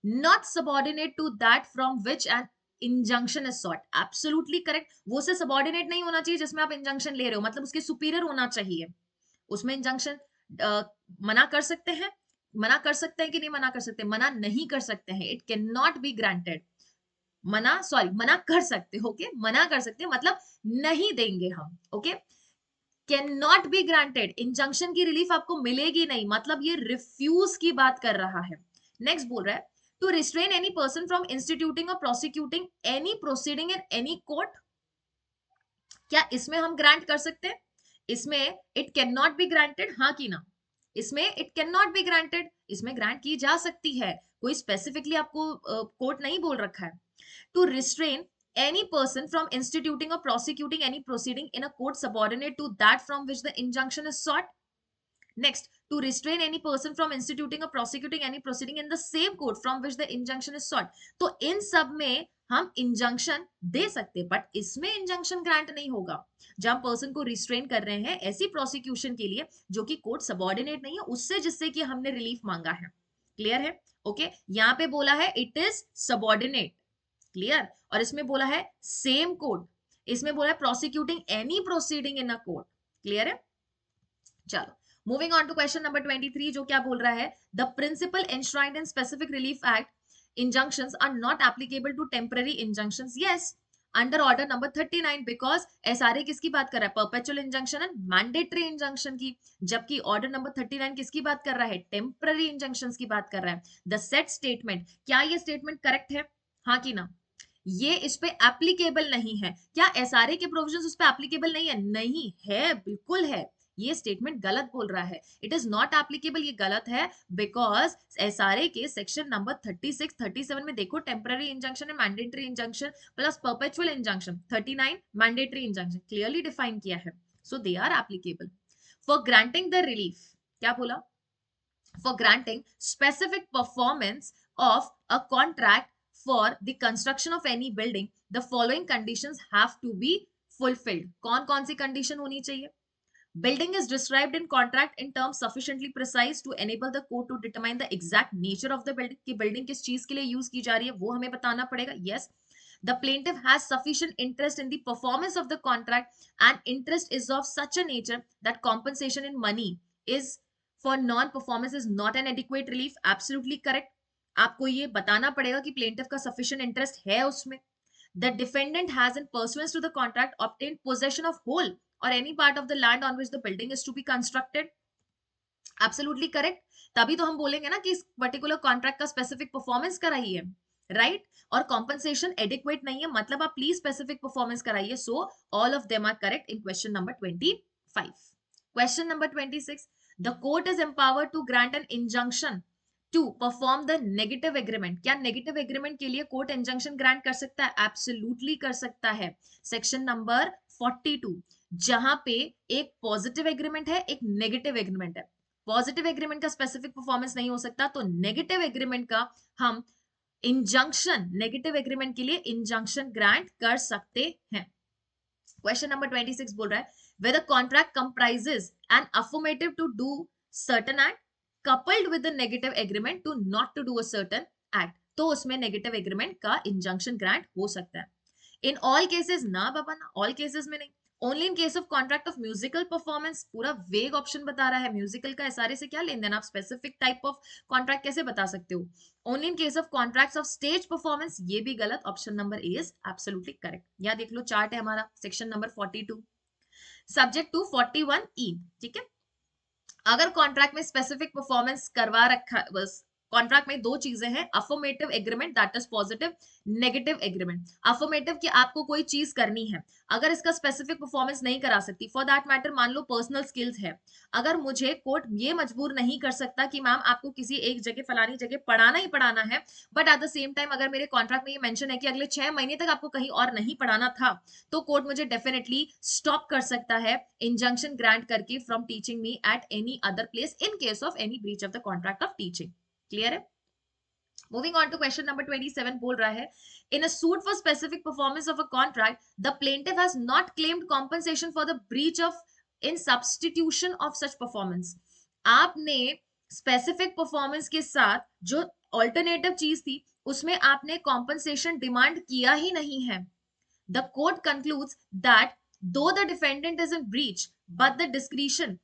not subordinate to that from which an injunction is sought. Absolutely correct. वो से subordinate नहीं होना चाहिए जिसमें आप injunction ले रहे हो, मतलब उसके superior होना चाहिए, उसमें injunction मना कर सकते हैं, मना कर सकते हैं कि नहीं मना कर सकते, मना नहीं कर सकते हैं, it can not be granted. मना कर सकते हो, ओके, मना कर सकते हैं मतलब नहीं देंगे हम, okay. Can not be granted, injunction की रिलीफ आपको मिलेगी नहीं, मतलब ये रिफ्यूज की बात कर रहा है। नेक्स्ट बोल रहा है to restrain any person from instituting और prosecuting any proceeding in any court, क्या इसमें हम ग्रांट कर सकते हैं? इसमें it can not be granted, हाँ कि ना? इसमें it can not be granted, इसमें ग्रांट की जा सकती है, कोई स्पेसिफिकली आपको कोर्ट नहीं बोल रखा है। To restrain any person from instituting or prosecuting any proceeding in a court subordinate to that from which the injunction is sought. Next, to restrain any person from instituting or prosecuting any proceeding in the same court from which the injunction is sought. तो इन सब में हम injunction दे सकते, but इसमें injunction grant नहीं होगा। जब हम पर्सन को रिस्ट्रेन कर रहे हैं ऐसी प्रोसिक्यूशन के लिए जो कि कोर्ट सबॉर्डिनेट नहीं है उससे, जिससे कि हमने रिलीफ मांगा है। क्लियर है? ओके, यहाँ पे बोला है इट इज सबॉर्डिनेट, क्लियर, और इसमें बोला है सेम कोर्ट, इसमें बोला है prosecuting any proceeding in a court. Clear है? चलो, moving on to question number 23, जो क्या बोल रहा है, the principle enshrined in specific relief act injunctions are not applicable to temporary injunctions, yes, under order number 39, because SRA किसकी बात कर रहा है, perpetual injunction and mandatory injunction की, जबकि order number 39 किसकी बात कर रहा है, temporary injunctions की बात कर रहा है। the said statement, क्या ये statement correct है, हाँ कि ना? ये इस पे एप्लीकेबल नहीं है। क्या एसआरए के प्रोविजंस उस पे एप्लीकेबल नहीं है? नहीं है, बिल्कुल है। ये स्टेटमेंट गलत बोल रहा है, इट इज नॉट एप्लीकेबल, ये गलत है, बिकॉज एसआरए के सेक्शन नंबर 36 37 में देखो, temporary injunction and mandatory injunction plus perpetual injunction, 39 mandatory injunction clearly define किया है, so they are applicable. For granting the relief, क्या बोला, for granting specific performance of a contract for the construction of any building, the following conditions have to be fulfilled. कौन कौन सी condition होनी चाहिए? Building is described in contract in terms sufficiently precise to enable the court to determine the exact nature of the building, कि building किस चीज के लिए use की जा रही है वो हमें बताना पड़ेगा। Yes, the plaintiff has sufficient interest in the performance of the contract and interest is of such a nature that compensation in money is for non performance is not an adequate relief. Absolutely correct, आपको ये बताना पड़ेगा कि plaintiff का sufficient interest है उसमें। The defendant has in pursuance to the contract obtained possession of whole or any part of the land on which the building is to be constructed. Absolutely correct, तभी तो हम बोलेंगे ना कि इस पर्टिकुलर कॉन्ट्रैक्ट का स्पेसिफिक परफॉर्मेंस कराइए, right, और कॉम्पनसेशन एडिक्वेट नहीं है, मतलब आप प्लीज स्पेसिफिक परफॉर्मेंस कराइए। So all of them are correct in question number 25। Question number 26, the court is empowered to grant an injunction to perform the negative agreement, क्या negative agreement के लिए court injunction grant कर सकता है? Absolutely कर सकता है। सेक्शन नंबर 42, जहां पे एक पॉजिटिव एग्रीमेंट है, एक नेगेटिव एग्रीमेंट है। पॉजिटिव एग्रीमेंट का स्पेसिफिक परफॉर्मेंस नहीं हो सकता, तो नेगेटिव एग्रीमेंट का हम इंजंक्शन, नेगेटिव एग्रीमेंट के लिए इंजंक्शन ग्रांट कर सकते हैं। क्वेश्चन नंबर 26 बोल रहा है whether contract comprises an affirmative to do certain act coupled with the negative agreement to not to do a certain act, तो उसमें नेगेटिव एग्रीमेंट का इंजंक्शन ग्रांट हो सकता है। इन ऑल केसेस ना बाबा ना, ऑल केसेस में नहीं, only in case of contract of musical performance. पूरा वेग ऑप्शन बता रहा है, म्यूजिकल का एसआरए से क्या लेन देन, आप स्पेसिफिक टाइप ऑफ कॉन्ट्रैक्ट कैसे बता सकते हो? Only in case of contracts of stage performance, ये भी गलत, option number A is absolutely correct. यहाँ देख लो, चार्ट है हमारा, section number 42 subject to 41E, ठीक है। अगर कॉन्ट्रैक्ट में स्पेसिफिक परफॉर्मेंस करवा रखा, बस कॉन्ट्रैक्ट में दो चीजें हैं, affirmative agreement that is positive, negative agreement. Affirmative कि आपको कोई चीज करनी है, अगर इसका स्पेसिफिक परफॉर्मेंस नहीं करा सकती, फॉर दैट मैटर मान लो पर्सनल स्किल्स है, अगर मुझे कोर्ट ये मजबूर नहीं कर सकता कि मैम आपको किसी एक जगह फलानी जगह पढ़ाना ही पढ़ाना है, but at the same time अगर मेरे कॉन्ट्रैक्ट में ये मेंशन है कि अगले 6 महीने तक आपको कहीं और नहीं पढ़ाना था, तो कोर्ट मुझे डेफिनेटली स्टॉप कर सकता है इंजंक्शन ग्रांट करके from teaching me at any other place in case of any breach of the contract of teaching. Clear है? Moving on to question number 27 बोल रहा है in a suit for specific performance of a contract the plaintiff has not claimed compensation for the breach of in substitution of such performance. आपने specific performance के साथ जो alternative चीज थी उसमें आपने कॉम्पनसेशन डिमांड किया ही नहीं है। The court concludes that though the defendant is in breach but the discretion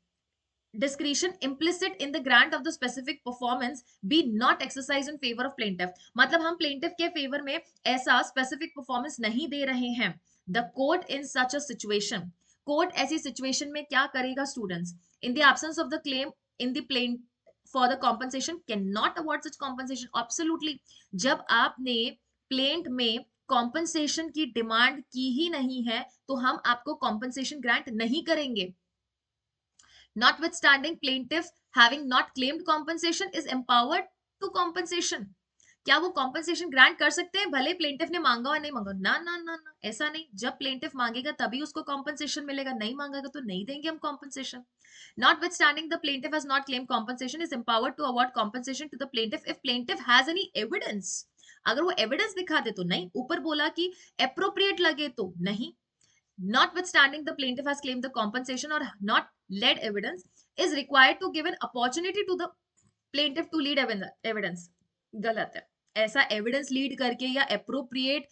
discretion implicit in the grant of the specific performance be not exercised in favor of plaintiff. मतलब हम plaintiff के favor में ऐसा specific performance नहीं दे रहे हैं. The court in such a situation, court ऐसी situation में क्या करेगा students? In the absence of the claim in the plain for the compensation cannot award such compensation. Absolutely. जब आपने plaint में compensation की demand की ही नहीं है तो हम आपको compensation grant नहीं करेंगे. Notwithstanding, plaintiff having not claimed compensation is empowered to compensation. क्या वो compensation grant कर सकते हैं भले plaintiff ने मांगा और नहीं मांगा? ना ना ना ना, ऐसा नहीं. जब plaintiff मांगेगा तभी उसको compensation मिलेगा, नहीं मांगेगा तो नहीं देंगे हम compensation. Notwithstanding, the plaintiff has not claimed compensation is empowered to award compensation to the plaintiff if plaintiff has any evidence. अगर वो evidence दिखा दे तो नहीं. ऊपर बोला कि appropriate लगे तो नहीं. Notwithstanding, the plaintiff has claimed the compensation or not led evidence is required to give an opportunity to the plaintiff to lead evidence. गलत है. ऐसा एविडेंस लीड करके या अप्रोप्रिएट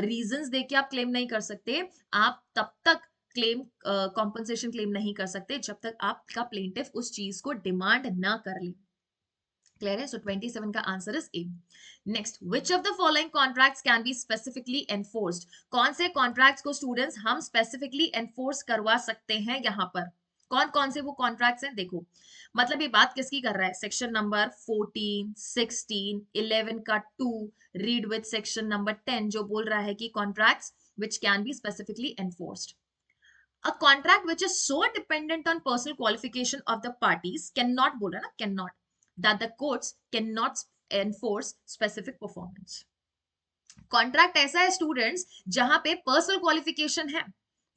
रीजंस देके आप क्लेम नहीं कर सकते. आप तब तक क्लेम कॉम्पनसेशन क्लेम नहीं कर सकते जब तक आपका प्लेंटिफ उस चीज को डिमांड ना कर ले. क्लियर है? सो 27 का answer is a. Next, which of the following contracts can be specifically enforced? कौन से कॉन्ट्रैक्ट्स को स्टूडेंट्स हम स्पेसिफिकली एनफोर्स करवा सकते हैं यहाँ पर? कौन कौन से वो कॉन्ट्रैक्ट्स हैं? देखो, मतलब ये बात किसकी कर रहा है? सेक्शन नंबर 14, 16, 11 का 2 रीड विद सेक्शन नंबर 10 जो बोल रहा है कि contracts which can be specifically enforced. A contract which is so dependent on personal qualification of the parties cannot, बोला ना, cannot, that the courts cannot enforce specific performance. Contract ऐसा है students जहां पे पर्सनल क्वालिफिकेशन है.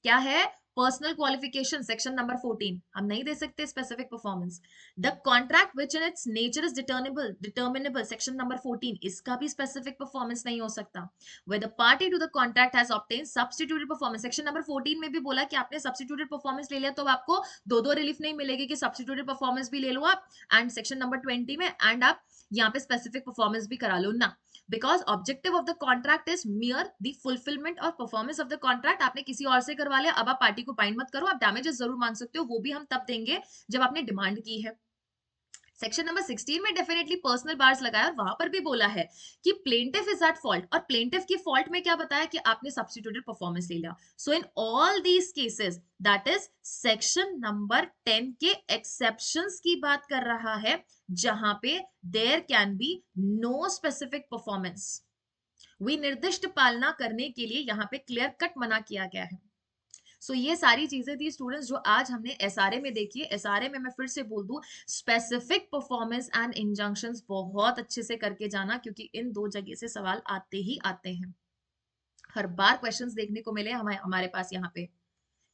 क्या है? Personal qualification. Section number 14 हम नहीं दे सकते specific performance. The contract which in its nature is determinable. Section number 14 इसका भी स्पेसिफिक परफॉर्मेंस नहीं हो सकता. where the party to the contract has obtained substituted performance. Section number 14 में भी बोला कि आपने सब्स्टिट्यूटेड परफॉर्मेंस ले लिया तो आपको दो रिलीफ नहीं मिलेगी कि सब्स्टिट्यूटेड परफॉर्मेंस भी ले लो आप एंड सेक्शन नंबर 20 में एंड आप यहाँ पे स्पेसिफिक परफॉर्मेंस भी करा लो ना. Because objective of the contract is मियर the fulfilment और परफॉर्मेंस ऑफ द कॉन्ट्रैक्ट. आपने किसी और से करवा लिया, अब आप पार्टी को बाइंड मत करो. आप डैमेजेस जरूर मांग सकते हो, वो भी हम तब देंगे जब आपने डिमांड की है. सेक्शन नंबर 16 में डेफिनेटली पर्सनल बार्स लगाया और वहां पर भी बोला है कि प्लेंटिफ इज एट फॉल्ट. और प्लेंटिफ की फॉल्ट में क्या बताया कि आपने सब्स्टिट्यूटेड परफॉर्मेंस ले लिया. So in all these cases that is section number 10 के एक्सेप्शंस की बात कर रहा है जहां पे there can be no specific performance. विनिर्दिष्ट पालना करने के लिए यहाँ पे क्लियर कट मना किया गया है. सो ये सारी चीजें थी स्टूडेंट्स जो आज हमने एसआरए में देखी है. एसआरए में मैं फिर से बोल दूं, स्पेसिफिक परफॉर्मेंस एंड इंजंक्शंस बहुत अच्छे से करके जाना क्योंकि इन दो जगह से सवाल आते ही आते हैं. हर बार क्वेश्चंस देखने को मिले हमारे पास यहाँ पे.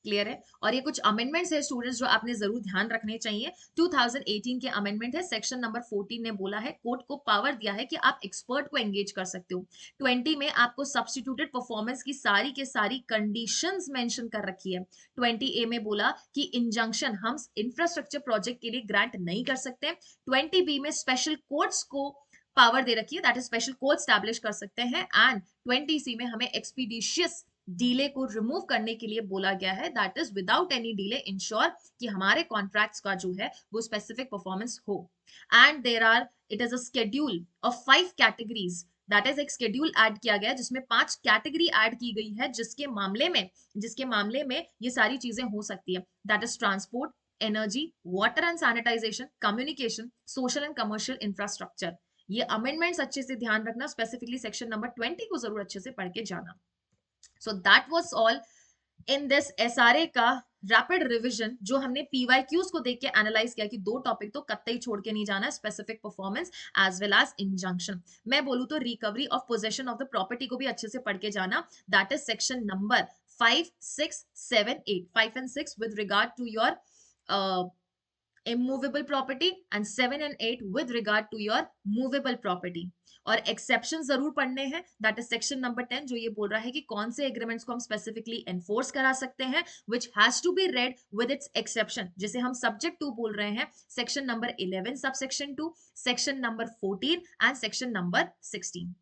क्लियर है? और ये कुछ अमेंडमेंट्स है स्टूडेंट्स जो आपने जरूर ध्यान रखने चाहिए. 2018 के अमेंडमेंट है. सेक्शन नंबर 14 ने बोला है कोर्ट को पावर दिया है कि आप एक्सपर्ट को एंगेज कर सकते हो. 20 में आपको सब्स्टिट्यूटेड परफॉर्मेंस की सारी के सारी कंडीशंस मेंशन कर रखी है. 20A में बोला कि इंजंक्शन हम इंफ्रास्ट्रक्चर प्रोजेक्ट के लिए ग्रांट नहीं कर सकते. 20B में स्पेशल कोर्ट्स को पावर दे रखी है, that is special court establish कर सकते हैं. एंड 20C में हमें एक्सपीडिशियस डीले को रिमूव करने के लिए बोला गया है, that is without any delay ensure कि हमारे कॉन्ट्रैक्ट्स का जो है वो स्पेसिफिक परफॉर्मेंस हो. And there are, it is a schedule of 5 categories. That is एक शेड्यूल ऐड किया गया जिसमें 5 कैटेगरी ऐड की गई है जिसके मामले में ये सारी चीजें हो सकती है. That is transport, energy, water and sanitization, communication, social and commercial infrastructure. ये अमेंडमेंट्स अच्छे से ध्यान रखना. स्पेसिफिकली सेक्शन नंबर 20 को जरूर अच्छे से पढ़ के जाना. So that was all in this SRA का रैपिड रिविजन जो हमने PYQs को देख के एनालाइज किया कि 2 टॉपिक तो कतई छोड़ के नहीं जाना है, specific performance as well as injunction. मैं बोलूं तो recovery of possession of the property को भी अच्छे से पढ़ के जाना. That is section number 5, 6, 7, 8, 5 and 6 with regard to your immovable property and 7 and 8 with regard to your movable property. और एक्सेप्शन जरूर पढ़ने हैं. दैट इज सेक्शन नंबर 10 जो ये बोल रहा है कि कौन से एग्रीमेंट्स को हम स्पेसिफिकली एनफोर्स करा सकते हैं which has to be read with its exception. जैसे हम सब्जेक्ट 2 बोल रहे हैं, section number 11 subsection 2, section number 14 and section number 16.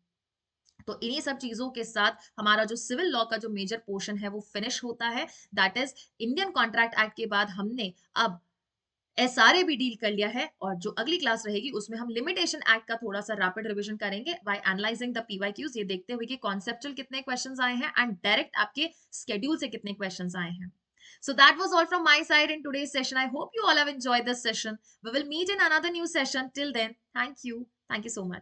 तो इन्हीं सब चीजों के साथ हमारा जो सिविल लॉ का जो मेजर पोर्शन है वो फिनिश होता है. That is Indian contract act के बाद हमने अब एसआरए भी डील कर लिया है और जो अगली क्लास रहेगी उसमें हम लिमिटेशन एक्ट का थोड़ा सा रैपिड रिवीजन करेंगे बाय एनालाइजिंग द पीवाईक्यूज, ये देखते हुए कि कॉन्सेप्चुअल कितने क्वेश्चंस आए हैं एंड डायरेक्ट आपके स्केड्यूल से कितने क्वेश्चंस आए हैं. So that was all from my side in today's session. I hope you all have enjoyed this session. We will meet in another new session. Till then, thank you. Thank you so much.